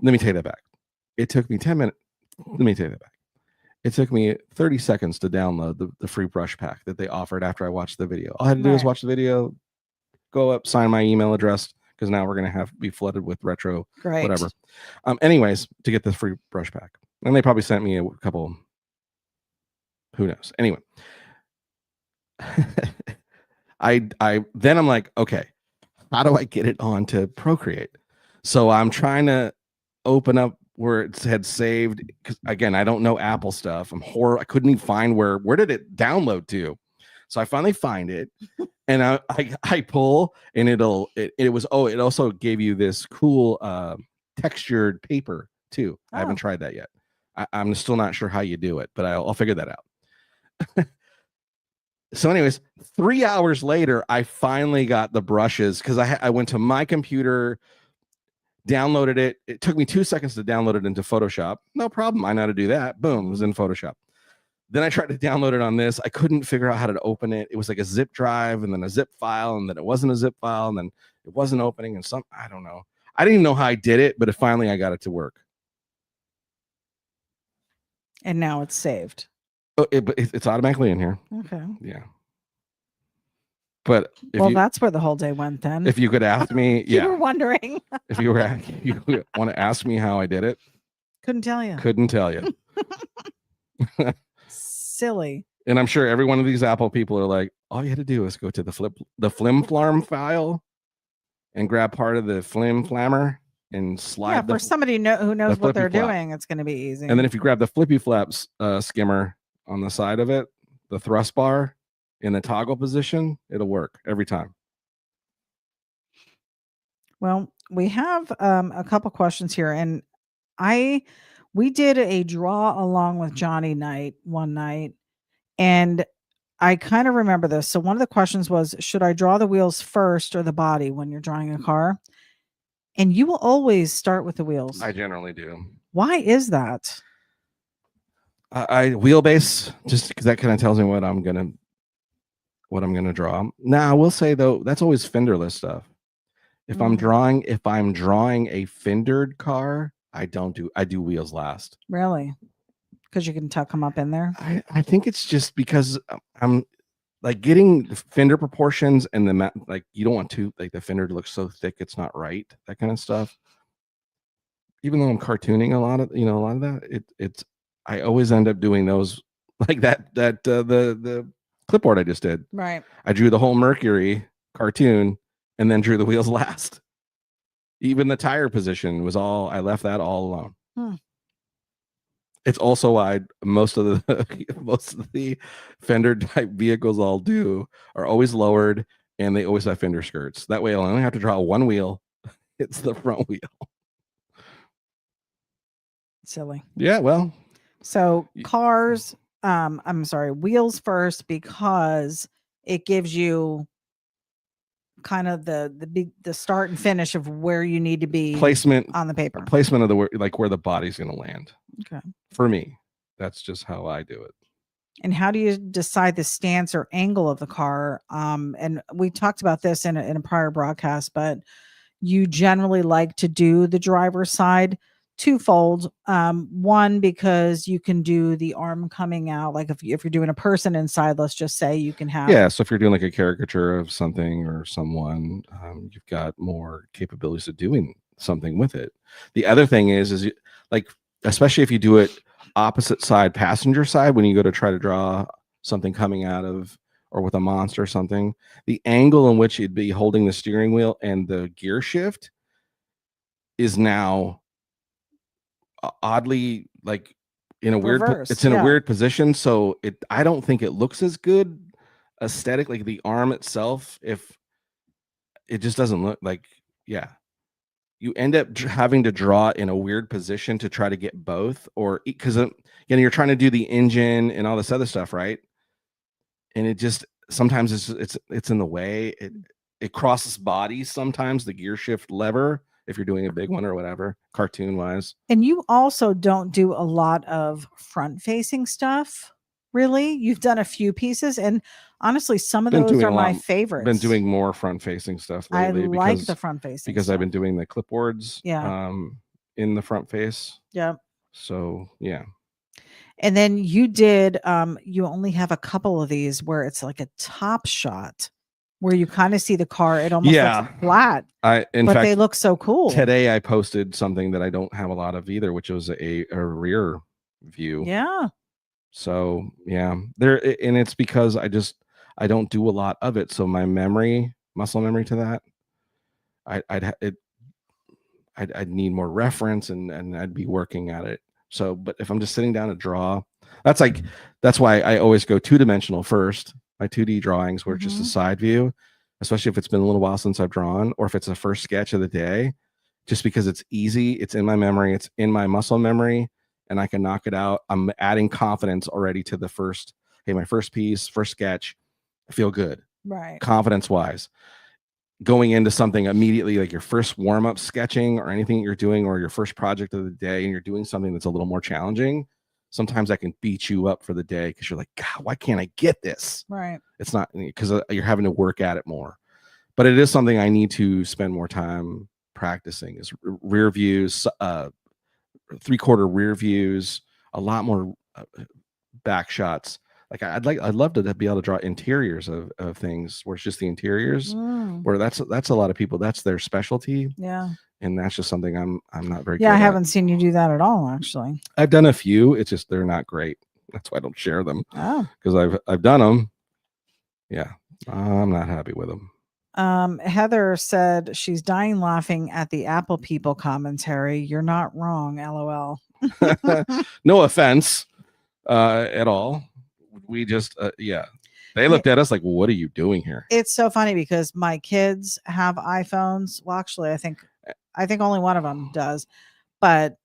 let me take that back. It took me 10 minutes. Let me take that back. It took me 30 seconds to download the free brush pack that they offered after I watched the video. All I had to do was watch the video, go up, sign my email address, because now we're going to be flooded with retro, whatever. Anyways, to get the free brush pack. And they probably sent me a couple, who knows. Anyway. Then I'm like, okay, how do I get it onto ProCreate? So I'm trying to open up where it had saved, because again, I don't know Apple stuff. I couldn't even find where did it download to. So I finally find it and I pull and it also gave you this cool textured paper too. I haven't tried that yet. I'm still not sure how you do it, but I'll figure that out. So anyways, 3 hours later, I finally got the brushes because I went to my computer, downloaded it. It took me 2 seconds to download it into Photoshop. No problem. I know how to do that. Boom, it was in Photoshop. Then I tried to download it on this. I couldn't figure out how to open it. It was like a zip drive and then a zip file, and then it wasn't a zip file, and then it wasn't opening, and I don't know. I didn't even know how I did it, but finally I got it to work. And now it's saved. Oh, it's automatically in here. Okay. Yeah. But that's where the whole day went then. If you could ask me, you were wondering. If you want to ask me how I did it, couldn't tell you. Couldn't tell you. Silly. And I'm sure every one of these Apple people are like, all you had to do is go to the flim flam file and grab part of the flim flammer and slide. Yeah, for somebody who knows what they're doing, it's going to be easy. And then if you grab the flippy flaps skimmer on the side of it, the thrust bar in the toggle position, it'll work every time. Well, we have a couple questions here, and we did a draw along with Johnny night one night, and I kind of remember this. So one of the questions was, should I draw the wheels first or the body when you're drawing a car? And you will always start with the wheels. I generally do. Why is that? I wheelbase, just because that kind of tells me what I'm gonna draw. Now I will say though, that's always fenderless stuff. If I'm drawing a fendered car, I do wheels last. Really? Because you can tuck them up in there? I think it's just because I'm like getting the fender proportions and you don't want to like the fender to look so thick it's not right, that kind of stuff. Even though I'm cartooning a lot of that, I always end up doing those like the clipboard I just did. Right. I drew the whole Mercury cartoon and then drew the wheels last. Even the tire position I left that all alone. It's also why most of the fender type vehicles I'll do are always lowered and they always have fender skirts. That way I'll only have to draw one wheel. It's the front wheel. Silly. Yeah, well. So cars, wheels first, because it gives you kind of the start and finish of where you need to be placement on the paper. Placement of where the body's going to land. Okay. For me, that's just how I do it. And how do you decide the stance or angle of the car? And we talked about this in a prior broadcast, but you generally like to do the driver's side twofold. One, because you can do the arm coming out, like if you're doing a person inside, let's just say, you can have Yeah, so if you're doing like a caricature of something or someone, you've got more capabilities of doing something with it. The other thing is like, especially if you do it opposite side, passenger side, when you go to try to draw something coming out of, or with a monster or something, the angle in which you'd be holding the steering wheel and the gear shift is now oddly, like, in a weird it's reversed. in a Yeah. weird position, so I don't think it looks as good aesthetic, like the arm itself, if it just doesn't look like, yeah, you end up having to draw it in a weird position to try to get both, or because you're trying to do the engine and all this other stuff, right? And it just sometimes it's in the way. It crosses bodies sometimes, the gear shift lever, if you're doing a big one or whatever, cartoon wise. And you also don't do a lot of front facing stuff, really. You've done a few pieces, and honestly, some of Been those doing are a my lot. favorites. Been doing more front facing stuff I lately like the front facing because stuff. I've been doing the clipboards in the front face. Yeah. So yeah. And then you did you only have a couple of these where it's like a top shot where you kind of see the car. It almost looks flat. In but fact, they look so cool. Today I posted something that I don't have a lot of either, which was a rear view. Yeah. So yeah, and it's because I don't do a lot of it. So my muscle memory to that, I'd need more reference, and I'd be working at it. So, but if I'm just sitting down to draw, that's why I always go 2-dimensional first. My 2D drawings where it's just a side view, especially if it's been a little while since I've drawn, or if it's a first sketch of the day, just because it's easy, it's in my memory, it's in my muscle memory, and I can knock it out. I'm adding confidence already to the first, hey, my first piece, first sketch, I feel good. Right. Confidence wise. Going into something immediately, like your first warm-up sketching or anything you're doing, or your first project of the day, and you're doing something that's a little more challenging, sometimes I can beat you up for the day because you're like, God, why can't I get this? Right. It's not because you're having to work at it more. But it is something I need to spend more time practicing, is rear views, 3/4 rear views, a lot more back shots. Like I'd love to be able to draw interiors of things where it's just the interiors, where that's a lot of people, that's their specialty. Yeah. And that's just something I'm not very good I at. haven't seen you do that at all, actually. I've done a few. It's just they're not great. That's why I don't share them. Oh. Because I've done them. Yeah. I'm not happy with them. Heather said she's dying laughing at the Apple people commentary. You're not wrong, LOL. No offense at all. We just they looked at us like, well, what are you doing here? It's so funny because my kids have iPhones. Well, actually, I think only one of them does, but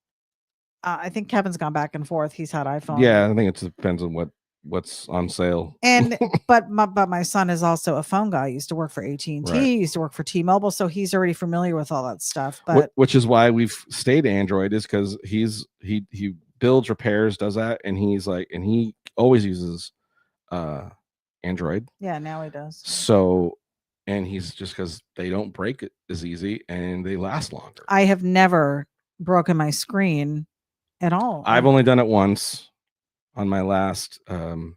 I think Kevin's gone back and forth. He's had iPhone. Yeah, I think it depends on what's on sale. And but my son is also a phone guy. He used to work for AT&T, Right. Used to work for T-Mobile, so he's already familiar with all that stuff. But which is why we've stayed Android, is because he builds, repairs, does that, and he always uses Android. Yeah, now he does. So, and he's just because they don't break it as easy and they last longer. I have never broken my screen at all. I've only done it once on my last phone.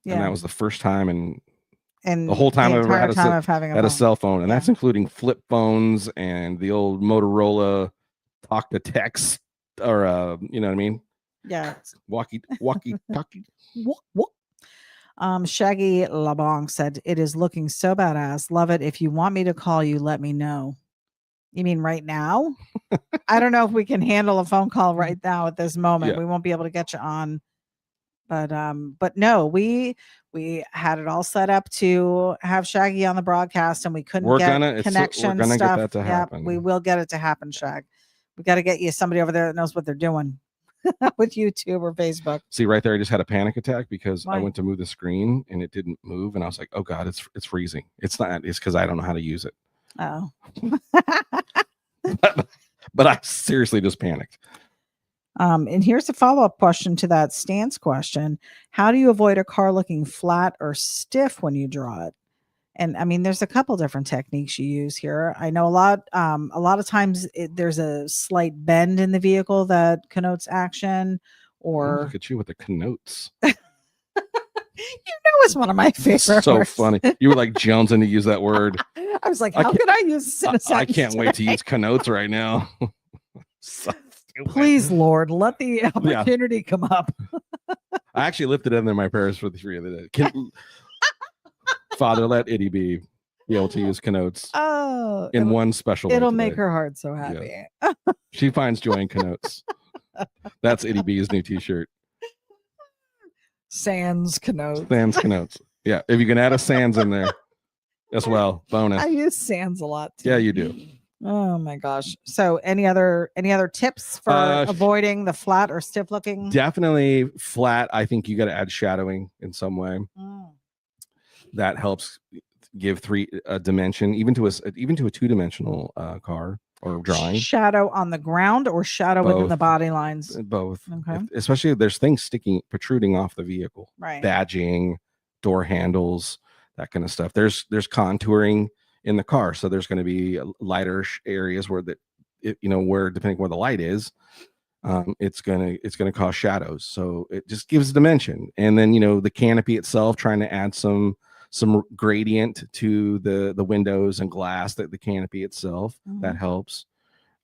Yeah. And that was the first time and the whole time I've ever had a cell phone. And that's including flip phones and the old Motorola talk to text, or you know what I mean? Yeah. Walkie talkie. Shaggy LeBlanc said, it is looking so badass. Love it. If you want me to call you, let me know. You mean right now? I don't know if we can handle a phone call right now at this moment. Yeah. We won't be able to get you on. But no, we had it all set up to have Shaggy on the broadcast, and we couldn't get connection stuff. Get that to happen. We will get it to happen, Shag. We got to get you somebody over there that knows what they're doing with YouTube or Facebook. See, right there, I just had a panic attack because I went to move the screen and it didn't move, and I was like, "Oh God, it's freezing." It's not. It's because I don't know how to use it. Oh. but I seriously just panicked. And here's a follow-up question to that stance question. How do you avoid a car looking flat or stiff when you draw it? And I mean, there's a couple different techniques you use here. I know a lot of times there's a slight bend in the vehicle that connotes action, Oh, or look at you with the connotes. that was one of my favorite. So words. funny. You were like jonesing to use that word. I was like, I how can't- could I use this in a I sentence can't wait to today? use connotes right now. So stupid. Please, Lord, let the opportunity come up. I actually lifted it under my prayers for the three of the day. Father, let ItyB be able to use connotes Oh, in one special way. it'll today. make her heart so happy. She finds joy in connotes. That's ItyB's new t-shirt. Sans connotes. Sans connotes. Yeah. If you can add a sans in there as well, bonus. I use sans a lot too. Yeah, you do. Oh my gosh. So any other tips for avoiding the flat or stiff looking? Definitely flat. I think you got to add shadowing in some way. That helps give a dimension, even to a two-dimensional car or drawing. Shadow on the ground or shadow within the body lines? Both. Okay. Especially if there's things protruding off the vehicle. Right. Badging, door handles, that kind of stuff. There's contouring in the car, so there's going to be lighter areas where where depending where the light is, it's gonna cause shadows. So it just gives dimension. And then the canopy itself, trying to add some gradient to the windows and glass, that the canopy itself, that helps.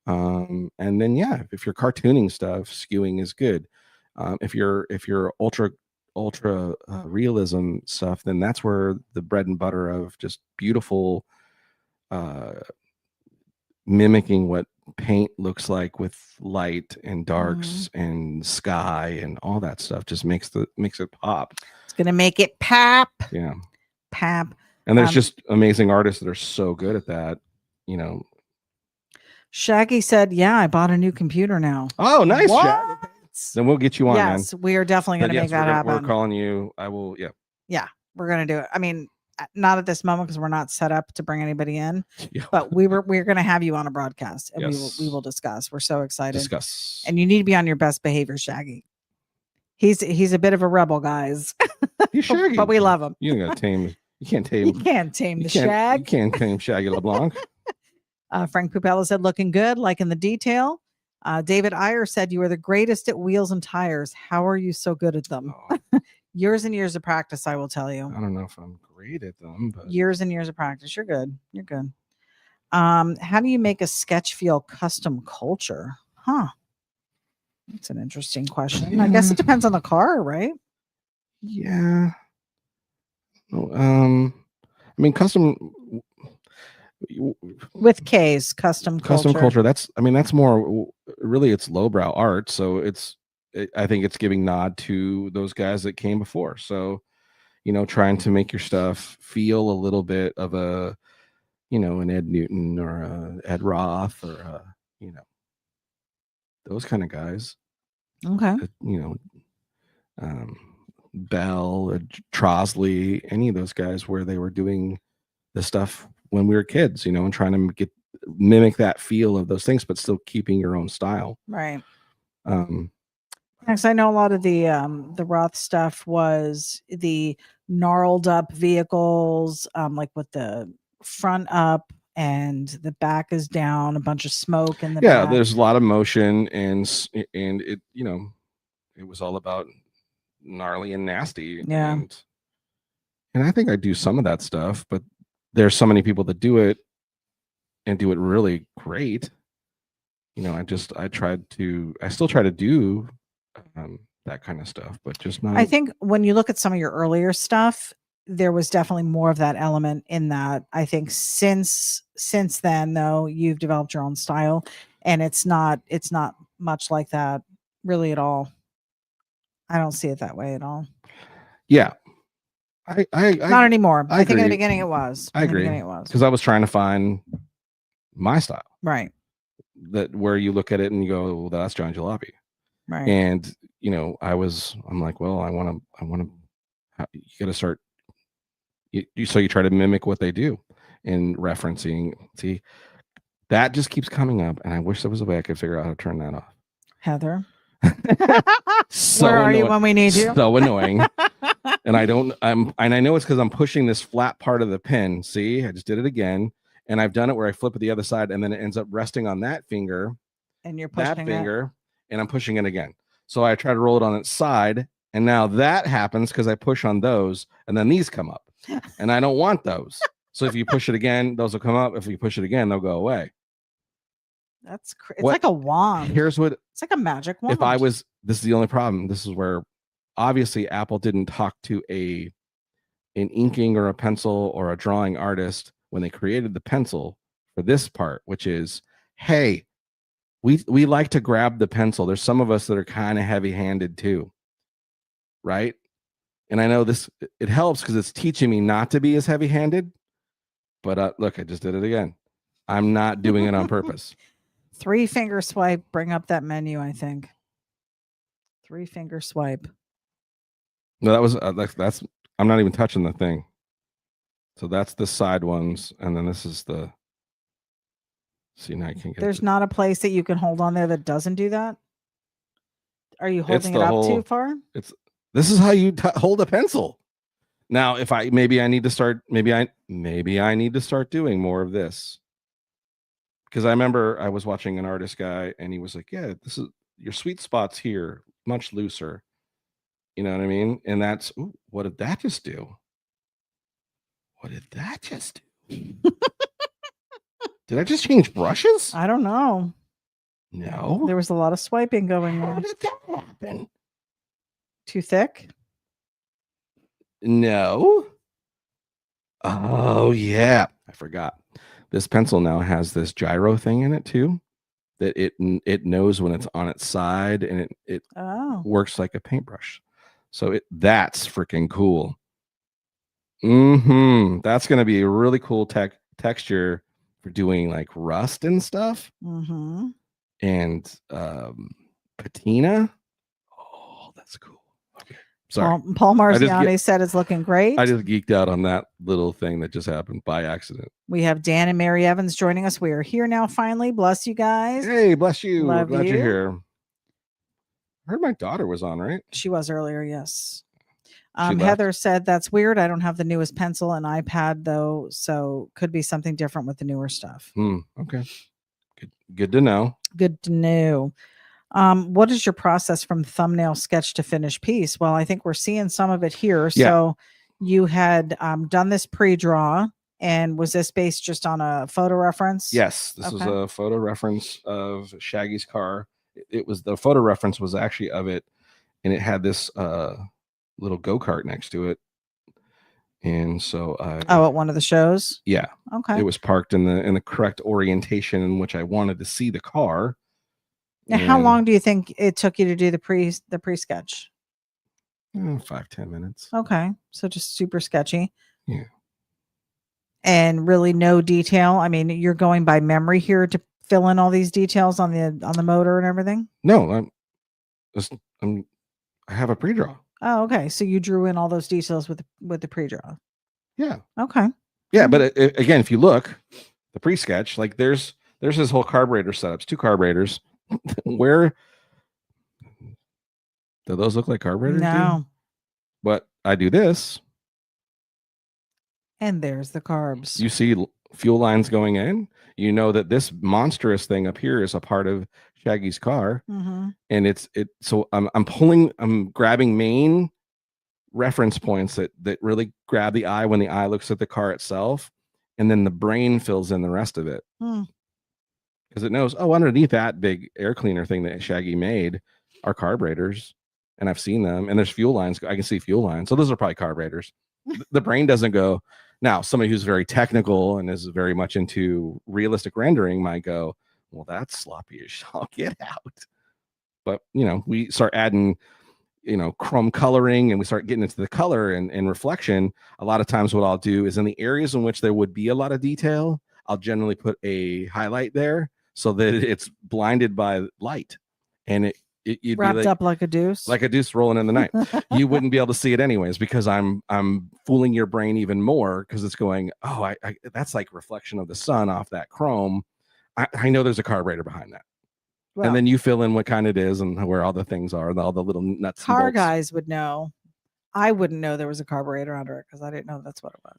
And then if you're cartooning stuff, skewing is good. If you're ultra realism stuff, then that's where the bread and butter of just beautiful mimicking what paint looks like with light and darks and sky and all that stuff just makes it pop. It's gonna make it pop. Yeah. Pap. And there's just amazing artists that are so good at that. Shaggy said, "Yeah, I bought a new computer now." Oh, nice, what? Shaggy. Then we'll get you on. Yes, we are definitely going to make that happen. We're calling you. I will. Yeah. Yeah, we're going to do it. I mean, not at this moment because we're not set up to bring anybody in. Yeah. But we're going to have you on a broadcast, and yes. we will discuss. We're so excited. Discuss. And you need to be on your best behavior, Shaggy. He's a bit of a rebel, guys. He's Shaggy, but we love him. You ain't gonna tame. You can't tame. You can't tame the Shag. You can't tame Shaggy LeBlanc. Frank Pupella said, "Looking good, like in the detail." David Iyer said, "You are the greatest at wheels and tires. How are you so good at them?" Oh. Years and years of practice, I will tell you. I don't know if I'm great at them, but years and years of practice. You're good. You're good. How do you make a sketch feel custom culture? Huh. That's an interesting question. I guess it depends on the car, right? Yeah. I mean, custom with K's custom culture. That's more really, it's lowbrow art. So I think it's giving nod to those guys that came before. So, trying to make your stuff feel a little bit of a, an Ed Newton or a Ed Roth or those kind of guys. Okay. Bell or Trosley, any of those guys where they were doing the stuff when we were kids, and trying to mimic that feel of those things, but still keeping your own style. Right. Because I know a lot of the Roth stuff was the gnarled up vehicles, like with the front up and the back is down, a bunch of smoke in the back. There's a lot of motion and it, it was all about gnarly and nasty. Yeah. And I think I do some of that stuff, but there's so many people that do it and do it really great. I still try to do that kind of stuff, but just not. I think when you look at some of your earlier stuff, there was definitely more of that element in that. I think since then, though, you've developed your own style, and it's not much like that really at all. I don't see it that way at all. Yeah. Not anymore. I think in the beginning it was. I agree. Because I was trying to find my style. Right. That where you look at it and you go, well, that's John Jalopy. Right. And I'm like, well, I want to. You got to start. So you try to mimic what they do, and referencing. See, that just keeps coming up, and I wish there was a way I could figure out how to turn that off. Heather. So where are you when we need you? So annoying. And I know it's because I'm pushing this flat part of the pin. See, I just did it again. And I've done it where I flip it the other side and then it ends up resting on that finger, and you're that pushing finger, and I'm pushing it again. So I try to roll it on its side. And now that happens because I push on those and then these come up. And I don't want those. So if you push it again, those will come up. If you push it again, they'll go away. It's like a wand. Here's what it's like a magic wand. This is the only problem. This is where obviously Apple didn't talk to an inking or a pencil or a drawing artist when they created the pencil for this part, which is, hey, we like to grab the pencil. There's some of us that are kind of heavy-handed too, right? And I know it helps because it's teaching me not to be as heavy-handed. But look, I just did it again. I'm not doing it on purpose. 3-finger swipe, bring up that menu, I think. 3-finger swipe. No, that was that's I'm not even touching the thing. So that's the side ones, and then this is the. See, now I can get. There's not a place that you can hold on there that doesn't do that. Are you holding it up too far? This is how you hold a pencil. Now, if I need to start doing more of this. Because I remember I was watching an artist guy and he was like, yeah, this is your sweet spots here, much looser. You know what I mean? And that's, ooh, what did that just do? What did that just do? Did I just change brushes? I don't know. No. There was a lot of swiping going on. How did that happen? Too thick? No. Oh, yeah. I forgot. This pencil now has this gyro thing in it too, that it knows when it's on its side and it works like a paintbrush. So that's freaking cool. That's going to be a really cool texture for doing like rust and stuff. And patina. Oh, that's cool. Okay. Sorry. Paul Marziani said it's looking great. I just geeked out on that little thing that just happened by accident. We have Dan and Mary Evans joining us. We are here now finally. Bless you guys. Hey, bless you. Love Glad you. you're here. I heard my daughter was on, right? She was earlier, yes. Heather said, that's weird. I don't have the newest pencil and iPad, though, so could be something different with the newer stuff. Okay. Good to know. Good to know. What is your process from thumbnail sketch to finished piece? Well, I think we're seeing some of it here. Yeah. So you had done this pre-draw, and was this based just on a photo reference? Yes, this was a photo reference of Shaggy's car. The photo reference was actually of it, and it had this little go-kart next to it. And so at one of the shows? Yeah. Okay. It was parked in the correct orientation in which I wanted to see the car. Now, how long do you think it took you to do the pre-sketch? 5-10 minutes. Okay. So just super sketchy. Yeah. And really no detail. I mean, you're going by memory here to fill in all these details on the motor and everything? No, I have a pre-draw. Oh, okay. So you drew in all those details with the pre-draw. Yeah. Okay. Yeah, but again, if you look, the pre-sketch, like there's this whole carburetor setups, 2 carburetors. Where do those look like carburetors? No. But I do this. And there's the carbs. You see fuel lines going in. You know that this monstrous thing up here is a part of Shaggy's car. And so I'm grabbing main reference points that really grab the eye when the eye looks at the car itself. And then the brain fills in the rest of it. Because it knows, underneath that big air cleaner thing that Shaggy made are carburetors, and I've seen them, and there's fuel lines. I can see fuel lines. So those are probably carburetors. The brain doesn't go. Now, somebody who's very technical and is very much into realistic rendering might go, well, that's sloppy as shit. Get out. But, we start adding, chrome coloring, and we start getting into the color and reflection. A lot of times what I'll do is in the areas in which there would be a lot of detail, I'll generally put a highlight there so that it's blinded by light, and you'd wrapped be up like a deuce rolling in the night. You wouldn't be able to see it anyways, because I'm fooling your brain even more, because it's going, I that's like reflection of the sun off that chrome. I know there's a carburetor behind that. Well, and then you fill in what kind it is and where all the things are, and all the little nuts. Car guys would know. I wouldn't know there was a carburetor under it because I didn't know that's what it was.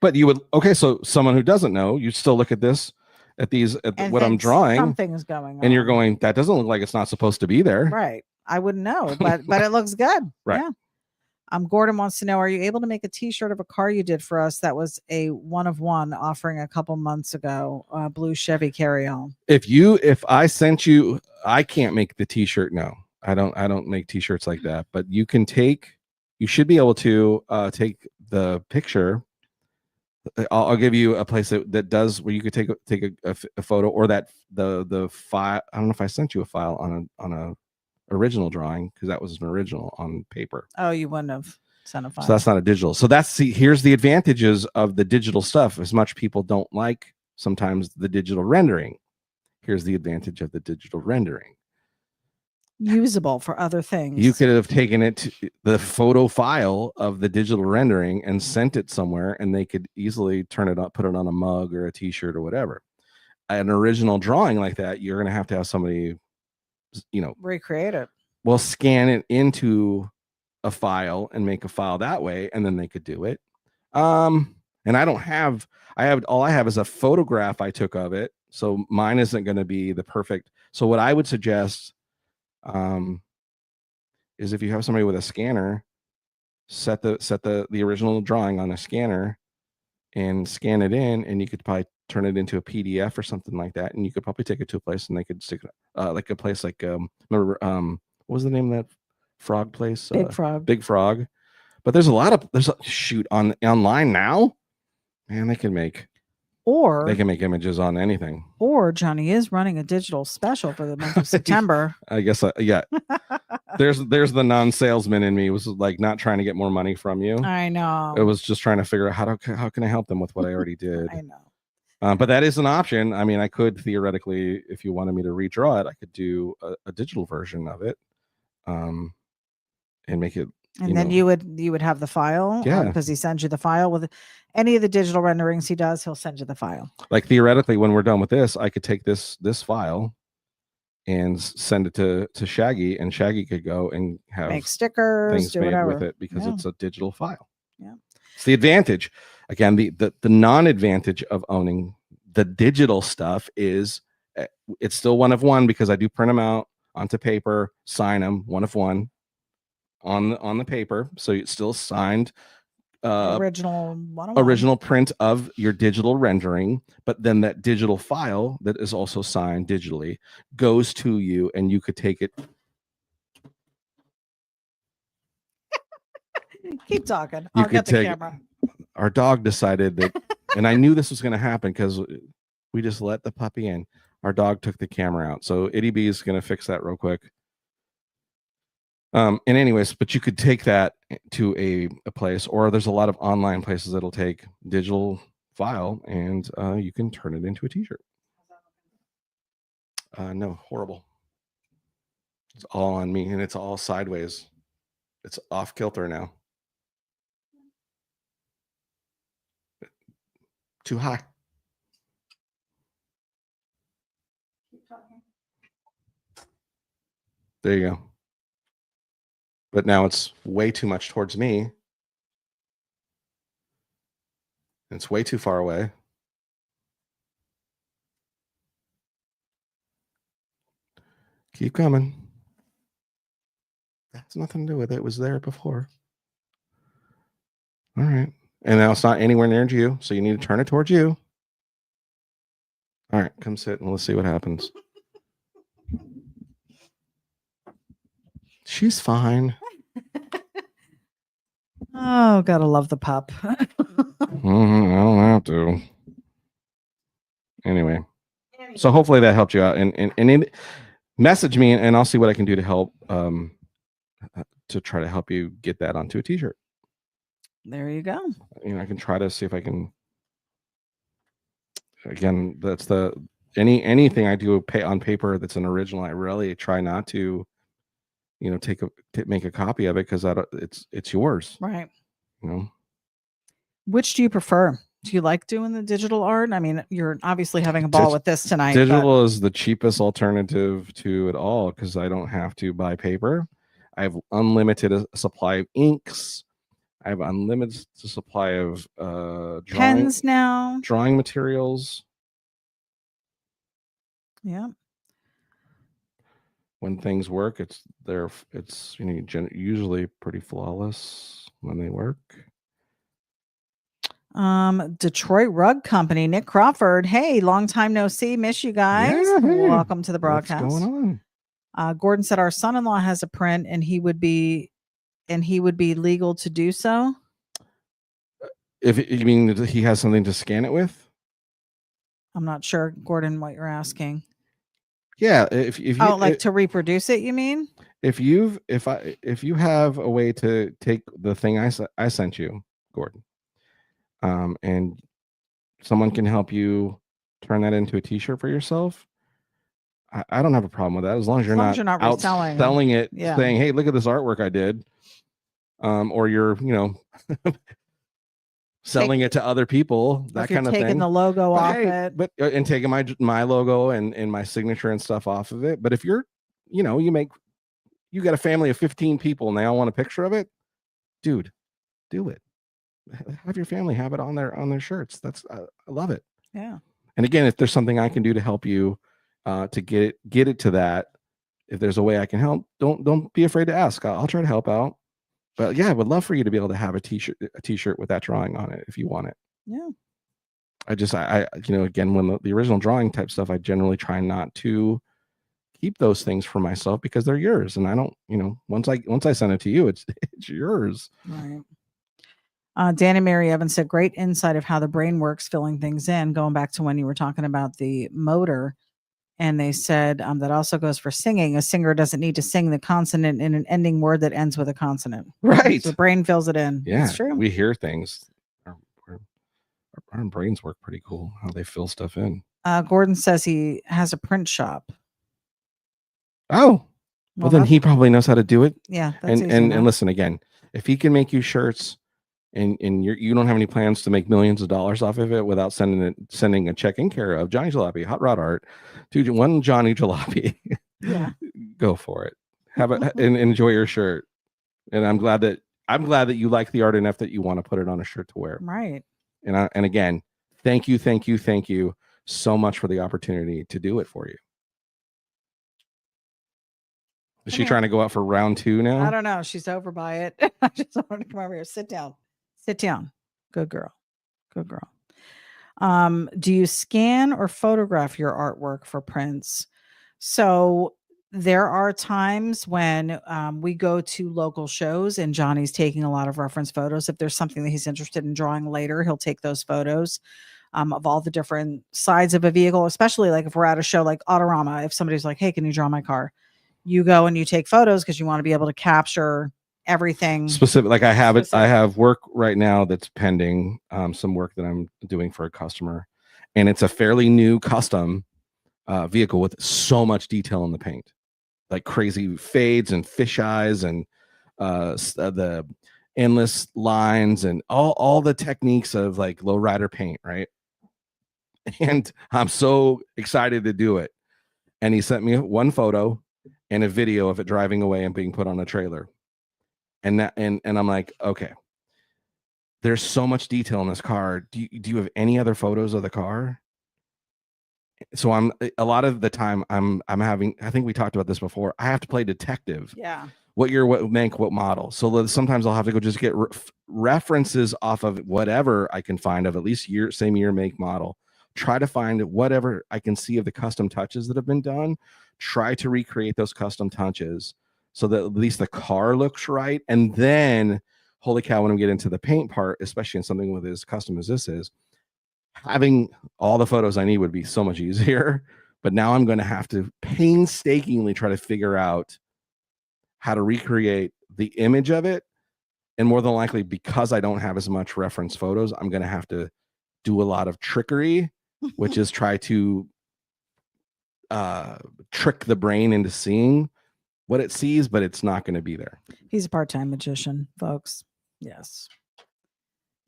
But you would, okay, so someone who doesn't know, you still look at this, what I'm drawing, something's going on, and you're going, that doesn't look like it's not supposed to be there. Right. I wouldn't know, but it looks good. Right. Yeah. Gordon wants to know, are you able to make a t-shirt of a car you did for us that was a one of one offering a couple months ago, blue Chevy carry-on? If I sent you, I can't make the t-shirt. No, I don't make t-shirts like that, but you should be able to take the picture. I'll give you a place that does where you could take a photo, or that the file. I don't know if I sent you a file on a original drawing, because that was an original on paper. Oh, you wouldn't have sent a file. So that's not a digital. So here's the advantages of the digital stuff. As much people don't like sometimes the digital rendering, here's the advantage of the digital rendering. Usable for other things. You could have taken it to the photo file of the digital rendering and sent it somewhere, and they could easily turn it up, put it on a mug or a t-shirt or whatever. An original drawing like that, you're going to have somebody, recreate it. Well, scan it into a file and make a file that way, and then they could do it. And all I have is a photograph I took of it, so mine isn't going to be the perfect. So what I would suggest is, if you have somebody with a scanner, set the original drawing on a scanner and scan it in, and you could probably turn it into a PDF or something like that, and you could probably take it to a place and they could stick it like a place like remember what was the name of that frog place? Big Frog. But there's online now, man, they can make images on anything. Or Johnny is running a digital special for the month of September. I guess yeah. There's the non-salesman in me, was like not trying to get more money from you. I know. It was just trying to figure out how can I help them with what I already did. I know. But that is an option. I mean, I could theoretically, if you wanted me to redraw it, I could do a digital version of it, and make it. And then you would have the file, because he sends you the file with any of the digital renderings he does. He'll send you the file. Like theoretically, when we're done with this, I could take this file and send it to Shaggy, and Shaggy could go and make stickers, things do made whatever with it, because it's a digital file. Yeah, it's the advantage. Again, the non-advantage of owning the digital stuff is it's still one of one, because I do print them out onto paper, sign them one of one on the paper, so it's still signed original print of your digital rendering. But then that digital file that is also signed digitally goes to you, and you could take it. Keep talking. I'll get the camera. Our dog decided that, and I knew this was going to happen because we just let the puppy in. Our dog took the camera out, so ItyB is going to fix that real quick. And anyways, but you could take that to a place, or there's a lot of online places that'll take digital file, and you can turn it into a t-shirt. No, horrible. It's all on me, and it's all sideways. It's off kilter now. Too high. There you go. But now it's way too much towards me. It's way too far away. Keep coming. That's nothing to do with it. It was there before. All right. And now it's not anywhere near you, so you need to turn it towards you. All right, come sit and let's see what happens. She's fine. Oh, gotta love the pup. I don't have to. Anyway, so hopefully that helped you out, and message me, and I'll see what I can do to help, to try to help you get that onto a t-shirt. There you go. I can try to see if I can. Again, that's anything I do on paper that's an original. I really try not to, make a copy of it, because it's yours, right? Which do you prefer? Do you like doing the digital art? I mean, you're obviously having a ball with this tonight. Digital is the cheapest alternative to it all, because I don't have to buy paper. I have unlimited supply of inks. I have unlimited supply of Pens now. drawing materials. Yeah. When things work, it's usually pretty flawless when they work. Detroit Rug Company, Nick Crawford. Hey, long time no see. Miss you guys. Yeah, hey, welcome to the broadcast. What's going on? Gordon said our son-in-law has a print and he would be legal to do so. If you mean he has something to scan it with? I'm not sure, Gordon, what you're asking. Yeah, if you to reproduce it, you mean? If you have a way to take the thing I sent you, Gordon, and someone can help you turn that into a T-shirt for yourself, I don't have a problem with that as long as you're not out selling it, saying, "Hey, look at this artwork I did," or you're selling it to other people, that kind of thing. Taking the logo off it, but and taking my logo and my signature and stuff off of it. But if you're, you got a family of 15 people and they all want a picture of it, dude, do it. Have your family have it on their shirts. That's I love it. Yeah. And again, if there's something I can do to help you to get it to that, if there's a way I can help, don't be afraid to ask. I'll try to help out. But yeah, I would love for you to be able to have a t-shirt with that drawing on it if you want it. Yeah. I again, when the original drawing type stuff, I generally try not to keep those things for myself because they're yours, and I don't, once I send it to you, it's yours. Right. Dan and Mary Evans said, great insight of how the brain works filling things in, going back to when you were talking about the motor. And they said that also goes for singing. A singer doesn't need to sing the consonant in an ending word that ends with a consonant. Right. So the brain fills it in. Yeah, it's true. We hear things. Our brains work pretty cool, how they fill stuff in. Gordon says he has a print shop. Oh, well then he probably knows how to do it. Yeah. And listen, again, if he can make you shirts and you don't have any plans to make millions of dollars off of it without sending a check in care of Johnny Jalopy, Hot Rod Art, to one Johnny Jalopy, yeah, go for it. Have it and enjoy your shirt. And I'm glad that you like the art enough that you want to put it on a shirt to wear. Right. And again, thank you so much for the opportunity to do it for you. Is she trying to go out for round 2 now? I don't know. She's over by it. I just want her to come over here. Sit down. Good girl. Do you scan or photograph your artwork for prints? So there are times when we go to local shows and Johnny's taking a lot of reference photos. If there's something that he's interested in drawing later, he'll take those photos of all the different sides of a vehicle, especially like if we're at a show like Autorama. If somebody's like, hey, can you draw my car? You go and you take photos because you want to be able to capture everything specific. Like I have work right now that's pending, some work that I'm doing for a customer, and it's a fairly new custom vehicle with so much detail in the paint, like crazy fades and fish eyes and the endless lines and all the techniques of like lowrider paint, right? And I'm so excited to do it. And he sent me one photo and a video of it driving away and being put on a trailer. And I'm like, okay, there's so much detail in this car. Do you have any other photos of the car? So a lot of the time I'm having, I think we talked about this before, I have to play detective. Yeah. What year, what make, what model. So sometimes I'll have to go just get references off of whatever I can find of at least same year, make, model. Try to find whatever I can see of the custom touches that have been done. Try to recreate those custom touches so that at least the car looks right. And then, holy cow, when we get into the paint part, especially in something with as custom as this is, having all the photos I need would be so much easier. But now I'm going to have to painstakingly try to figure out how to recreate the image of it. And more than likely, because I don't have as much reference photos, I'm going to have to do a lot of trickery, which is try to trick the brain into seeing what it sees, but it's not going to be there. He's a part-time magician, folks. Yes.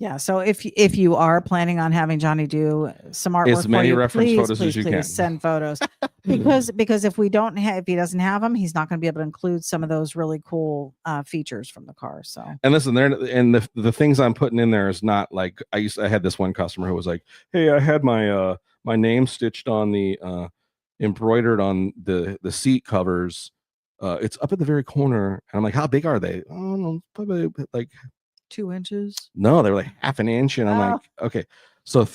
Yeah. So if you are planning on having Johnny do some artwork As many for you, reference please, photos as please, you please can. send photos because if he doesn't have them, he's not going to be able to include some of those really cool features from the car. So And listen, there and the things I'm putting in there is not like I had this one customer who was like, "Hey, I had my my name stitched on the embroidered on the seat covers. It's up at the very corner." And I'm like, "How big are they?" "Oh, no, probably like 2 inches. no, they were like half an inch." And I'm like, "Okay." So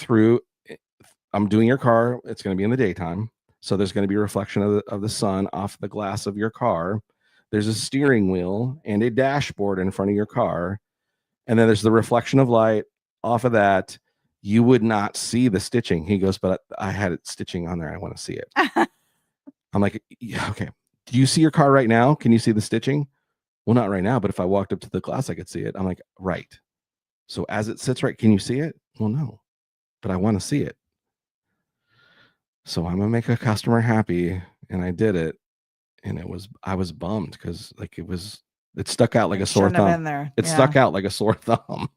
I'm doing your car. It's going to be in the daytime, so there's going to be a reflection of the sun off the glass of your car. There's a steering wheel and a dashboard in front of your car, and then there's the reflection of light off of that. You would not see the stitching. He goes, "But I had it stitching on there. I want to see it." I'm like, "Yeah, okay. Do you see your car right now? Can you see the stitching?" "Well, not right now, but if I walked up to the glass, I could see it." I'm like, "Right. So as it sits right, can you see it?" "Well, no, but I want to see it." So I'm gonna make a customer happy, and I did it, and I was bummed because like it stuck out like a sore Shouldn't have thumb. been there. It stuck out like a sore thumb.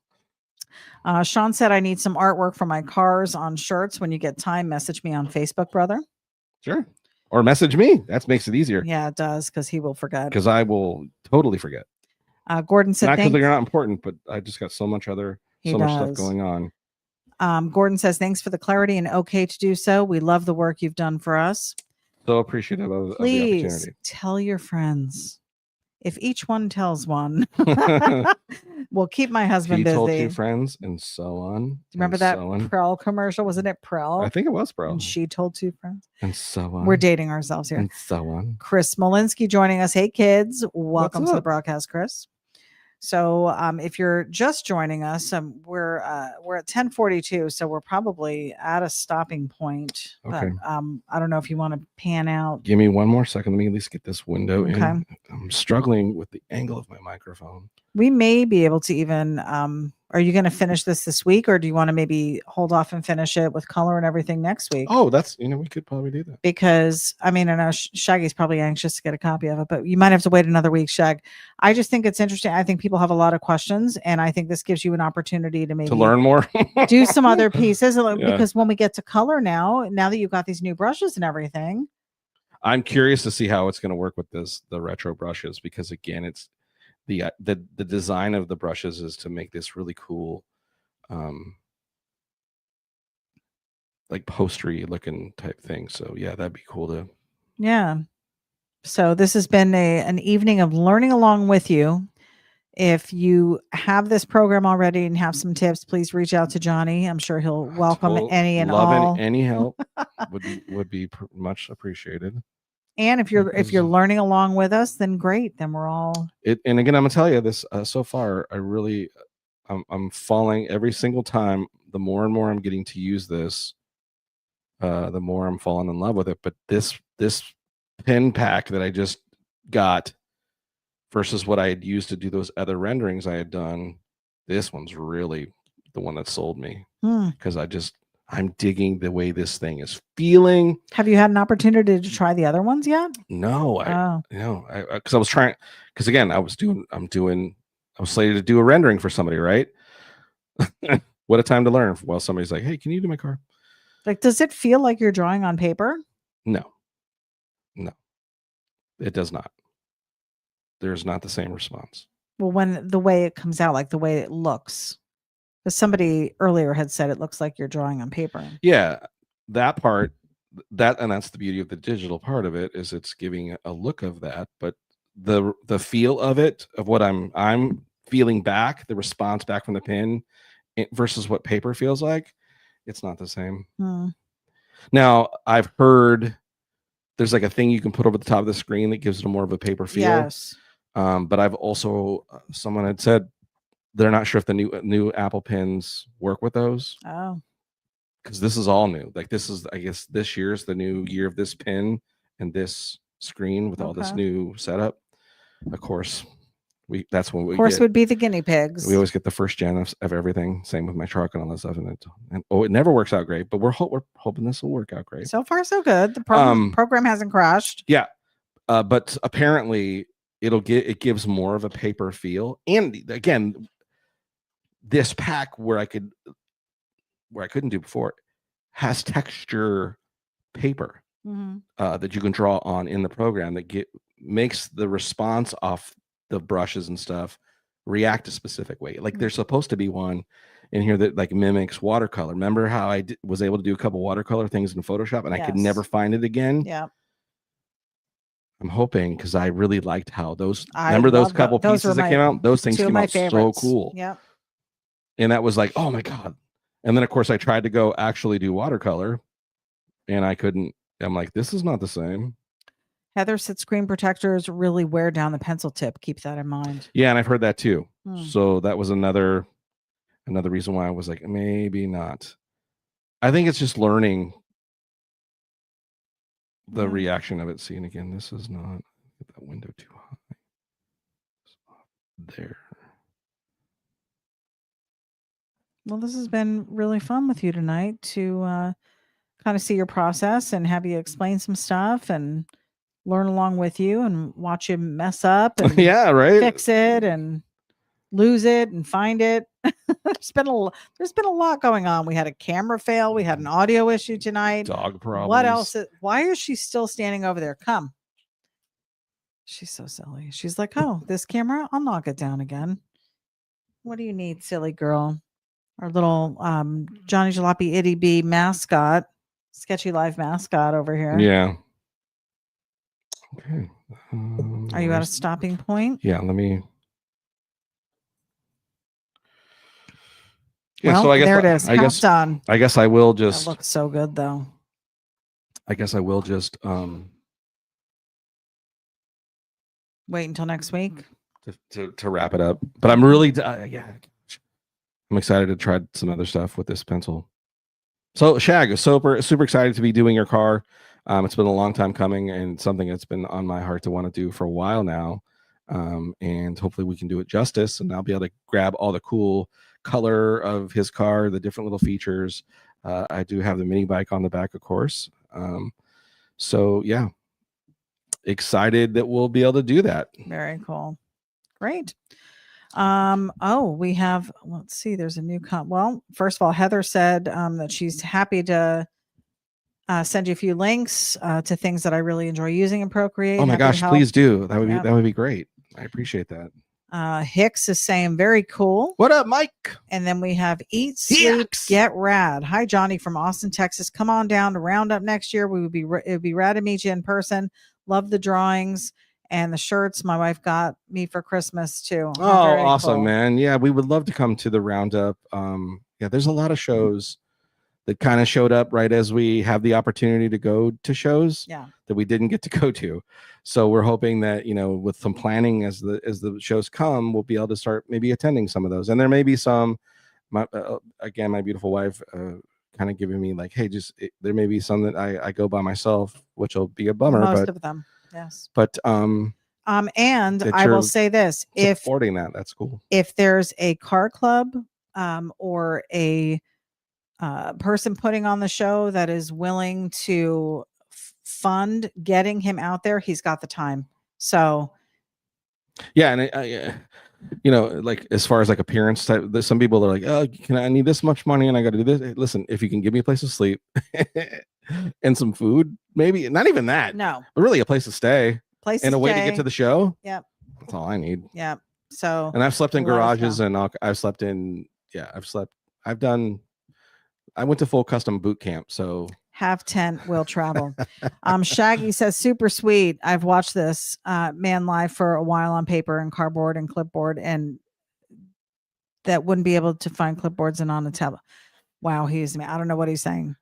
Sean said, "I need some artwork for my cars on shirts. When you get time, message me on Facebook, brother." Sure. Or message me. That makes it easier. Yeah, it does because he will forget. Because I will totally forget. Gordon said, Not because "Thanks." you're not important, but I just got so much stuff going on. Gordon says, "Thanks for the clarity and okay to do so. We love the work you've done for us. So appreciative of the Please opportunity." tell your friends. If each one tells one, we'll keep my husband He busy." told 2 friends and so on. Remember that Prel commercial? Wasn't it Prel? I think it was Prel. And she told 2 friends. And so on. We're dating ourselves here. And so on. Chris Smolinski joining us. Hey, kids. Welcome to the broadcast, Chris. So if you're just joining us, we're at 10:42, so we're probably at a stopping point. Okay. But I don't know if you want to pan out. Give me one more second. Let me at least get this window Okay. in. I'm struggling with the angle of my microphone. We may be able to even are you going to finish this week, or do you want to maybe hold off and finish it with color and everything next week? Oh, that's, we could probably do that. Because I mean, I know Shaggy's probably anxious to get a copy of it, but you might have to wait another week, Shag. I just think it's interesting. I think people have a lot of questions, and I think this gives you an opportunity to maybe to learn more, do some other pieces. Because when we get to color now that you've got these new brushes and everything, I'm curious to see how it's going to work with the retro brushes, because again, it's the design of the brushes is to make this really cool like postery looking type thing. So yeah, that'd be cool to. Yeah. So this has been an evening of learning along with you. If you have this program already and have some tips, please reach out to Johnny. I'm sure he'll welcome any and all. Any help would be much appreciated. And if you're learning along with us, then great. Then we're all it. And again, I'm gonna tell you this. So far, I'm falling every single time. The more and more I'm getting to use this, the more I'm falling in love with it. But this pen pack that I just got versus what I had used to do those other renderings I had done, this one's really the one that sold me, because I'm digging the way this thing is feeling. Have you had an opportunity to try the other ones yet? No, because I was trying, because again, I was slated to do a rendering for somebody, right? What a time to learn. Well, somebody's like, "Hey, can you do my car?" Like, does it feel like you're drawing on paper? No, it does not. There's not the same response. Well, when the way it comes out, like the way it looks. Because somebody earlier had said it looks like you're drawing on paper. Yeah, that part, and that's the beauty of the digital part of it, is it's giving a look of that, but the feel of it, of what I'm feeling back, the response back from the pen versus what paper feels like, it's not the same. Now, I've heard there's like a thing you can put over the top of the screen that gives it more of a paper feel. Yes. But I've also, someone had said they're not sure if the new Apple pens work with those. Oh. Because this is all new. Like, this is, I guess, this year's the new year of this pen and this screen with all this new setup. Of course, that's when we would be the guinea pigs. We always get the first gen of everything. Same with my truck and all that stuff. And it never works out great, but we're hoping this will work out great. So far, so good. The program hasn't crashed. Yeah, but apparently it gives more of a paper feel. And again, this pack where I couldn't do before has texture paper that you can draw on in the program that makes the response off the brushes and stuff react a specific way. Like there's supposed to be one in here that like mimics watercolor. Remember how I was able to do a couple watercolor things in Photoshop and I could never find it again? Yeah. I'm hoping, because I really liked how remember those couple pieces that came out? Those things came out so cool. Yep. And that was like, oh my God. And then of course I tried to go actually do watercolor and I couldn't. I'm like, this is not the same. Heather said screen protectors really wear down the pencil tip. Keep that in mind. Yeah, and I've heard that too. So that was another reason why I was like, maybe not. I think it's just learning the reaction of it. See, and again, this is not, get that window too high. There. Well, this has been really fun with you tonight to kind of see your process and have you explain some stuff and learn along with you and watch you mess up and yeah, right. Fix it and lose it and find it. there's been a lot going on. We had a camera fail. We had an audio issue tonight. Dog problems. What else? Why is she still standing over there? Come. She's so silly. She's like, oh, this camera, I'll knock it down again. What do you need, silly girl? Our little Johnny Jalopy ItyB mascot, Sketchy Live mascot over here. Yeah. Okay. Are you at a stopping point? Yeah, let me. Yeah, well, so I guess there it is. Done. I guess I will just. That looks so good, though. I guess I will just wait until next week to wrap it up. But I'm really I'm excited to try some other stuff with this pencil. So Shag, super excited to be doing your car. It's been a long time coming and something that's been on my heart to want to do for a while now. And hopefully we can do it justice and I'll be able to grab all the cool color of his car, the different little features. I do have the mini bike on the back, of course. So yeah, excited that we'll be able to do that. Very cool. Great. We have, let's see, there's a new well, first of all, Heather said that she's happy to send you a few links to things that I really enjoy using in ProCreate. Oh my gosh, please do. That would be great. I appreciate that. Hicks is saying very cool. What up, Mike? And then we have Eat, Sleep, Get Rad. Hi, Johnny from Austin, Texas. Come on down to Roundup next year. It would be rad to meet you in person. Love the drawings and the shirts my wife got me for Christmas too. Oh, awesome, cool. Man. Yeah, we would love to come to the Roundup. Yeah, there's a lot of shows that kind of showed up right as we have the opportunity to go to shows that we didn't get to go to. So we're hoping that, with some planning as the shows come, we'll be able to start maybe attending some of those. And there may be some, my beautiful wife kind of giving me like, hey, there may be some that I go by myself, which will be a bummer. Most of them. Yes. But and I will say this, if supporting that's cool. If there's a car club or a person putting on the show that is willing to fund getting him out there, he's got the time. So yeah, and like as far as like appearance type, some people are like, oh, I need this much money and I got to do this. Hey, listen, if you can give me a place to sleep and some food, maybe not even that. No, but really a place to stay, and a way to get to the show. Yep, that's all I need. Yep. So, and I've slept in garages, and I've slept in. Yeah, I went to full custom boot camp. So have tent will travel. Shaggy says super sweet. I've watched this man live for a while on paper and cardboard and clipboard, and that wouldn't be able to find clipboards and on a tablet. Wow, I don't know what he's saying.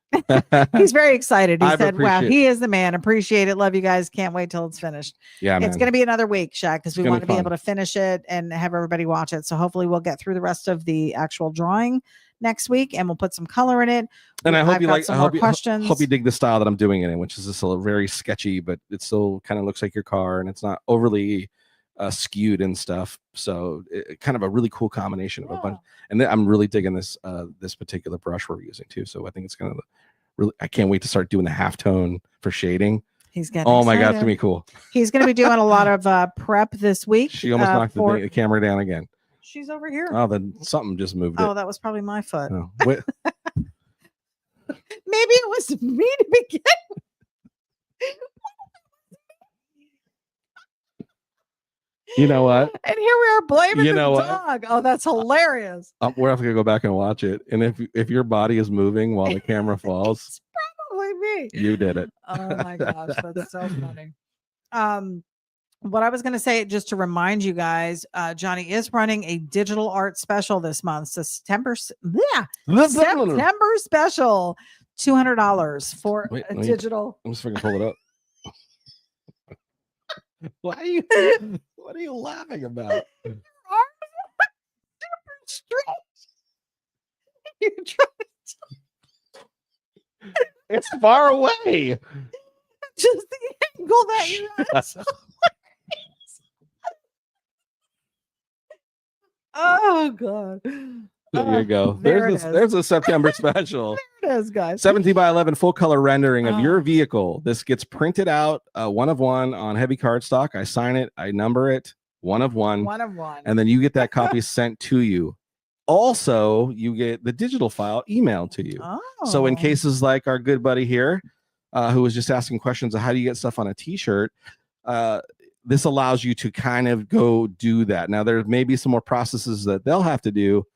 He's very excited. He said, wow, he is the man. Appreciate it. Love you guys. Can't wait till it's finished. Yeah, it's going to be another week, Shaq, because we want to be able to finish it and have everybody watch it. So hopefully we'll get through the rest of the actual drawing next week and we'll put some color in it. And I hope you like, I hope you dig the style that I'm doing it in, which is just a very sketchy, but it still kind of looks like your car and it's not overly skewed and stuff. So kind of a really cool combination of a bunch. And I'm really digging this particular brush we're using too. So I think it's going to really, I can't wait to start doing the halftone for shading. He's getting my God, it's gonna be cool. He's going to be doing a lot of prep this week. She almost knocked the camera down again. she's over here. Oh, then something just moved it. Oh, that was probably my foot. Oh, wait. Maybe it was me to begin. You know what? And here we are blaming You know the what? dog. Oh, that's hilarious. We're going to go back and watch it. And if your body is moving while the camera falls, It's probably me. you did it. Oh my gosh, that's so funny. What I was going to say, just to remind you guys, Johnny is running a digital art special this month. September special, $200 for a digital. I'm just freaking pull it up. What are you laughing about? Your arms are super straight. You're trying to It's far away. just the angle that you had. Oh god. There you go. There's a September special. There it is, guys. 17 by 11 full color rendering of your vehicle. This gets printed out one of one on heavy cardstock. I sign it, I number it, one of one. One of one. And then you get that copy sent to you. Also, you get the digital file emailed to you. Oh. So in cases like our good buddy here, who was just asking questions of how do you get stuff on a t-shirt, this allows you to kind of go do that. Now, there may be some more processes that they'll have to do.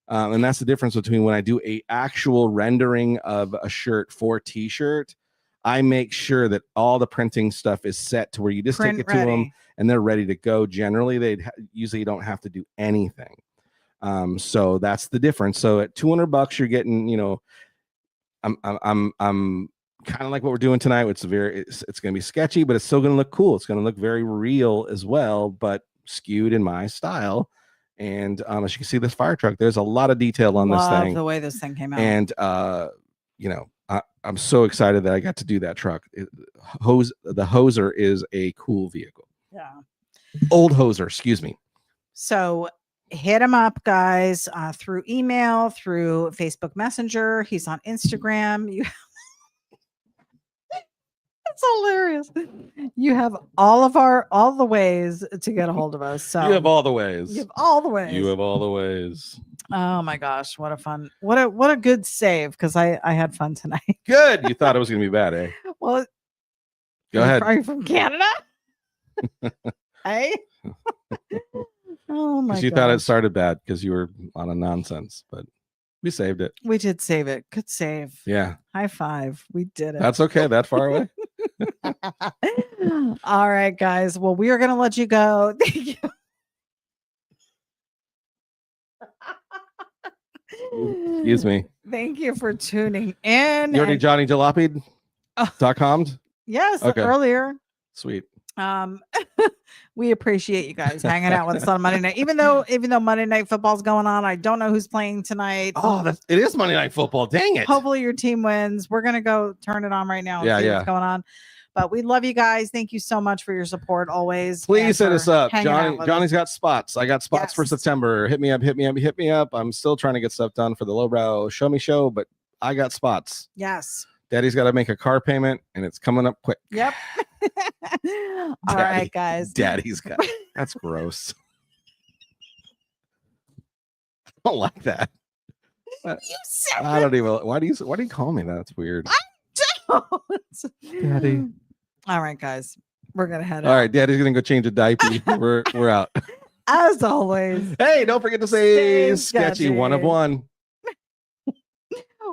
And that's the difference between when I do a actual rendering of a shirt for t-shirt, I make sure that all the printing stuff is set to where you just take it to them and they're ready to go. Generally, they usually don't have to do anything. So that's the difference. So at $200, you're getting, you know, I'm kind of like what we're doing tonight. It's going to be sketchy, but it's still going to look cool. It's going to look very real as well, but skewed in my style. And as you can see, this fire truck, there's a lot of detail on this thing. The way this thing came out. And you know, I'm so excited that I got to do that truck. The Hoser is a cool vehicle. Yeah. Old Hoser, excuse me. So hit him up, guys, through email, through Facebook Messenger. He's on Instagram. It's hilarious. You have all the ways to get a hold of us. So you have all the ways. You have all the ways. You have all the ways. Oh my gosh, what a good save, because I had fun tonight. Good. You thought it was gonna be bad, eh? Well, go ahead. Are you from Canada? Hey. Oh my god. You thought it started bad because you were on a nonsense, but we saved it. We did save it. Good save. Yeah. High five. We did it. That's okay. That far away. All right, guys. Well, we are going to let you go. Thank you. Excuse me. Thank you for tuning in. You already JohnnyJalopy.com? Yes, okay. Earlier. Sweet. We appreciate you guys hanging out with us on Monday night. Even though Monday Night Football's going on, I don't know who's playing tonight. Oh, it is Monday Night Football. Dang it. Hopefully your team wins. We're gonna go turn it on right now and see what's going on. But we love you guys. Thank you so much for your support always. Please hit us up. Johnny's got spots. I got spots for September. Hit me up. I'm still trying to get stuff done for the Lowbrow Show Me Show, but I got spots. Yes. Daddy's got to make a car payment and it's coming up quick. Yep. All right, guys. Daddy's got that's gross. I don't like that. You said I don't even why do you call me that? That's weird. I don't. Daddy. All right, guys. We're gonna head out. All right, Daddy's gonna go change a diaper. we're out. As always. Hey, don't forget to say sketchy one of one.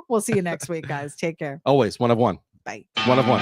We'll see you next week, guys. Take care. Always one of one. Bye. One of one.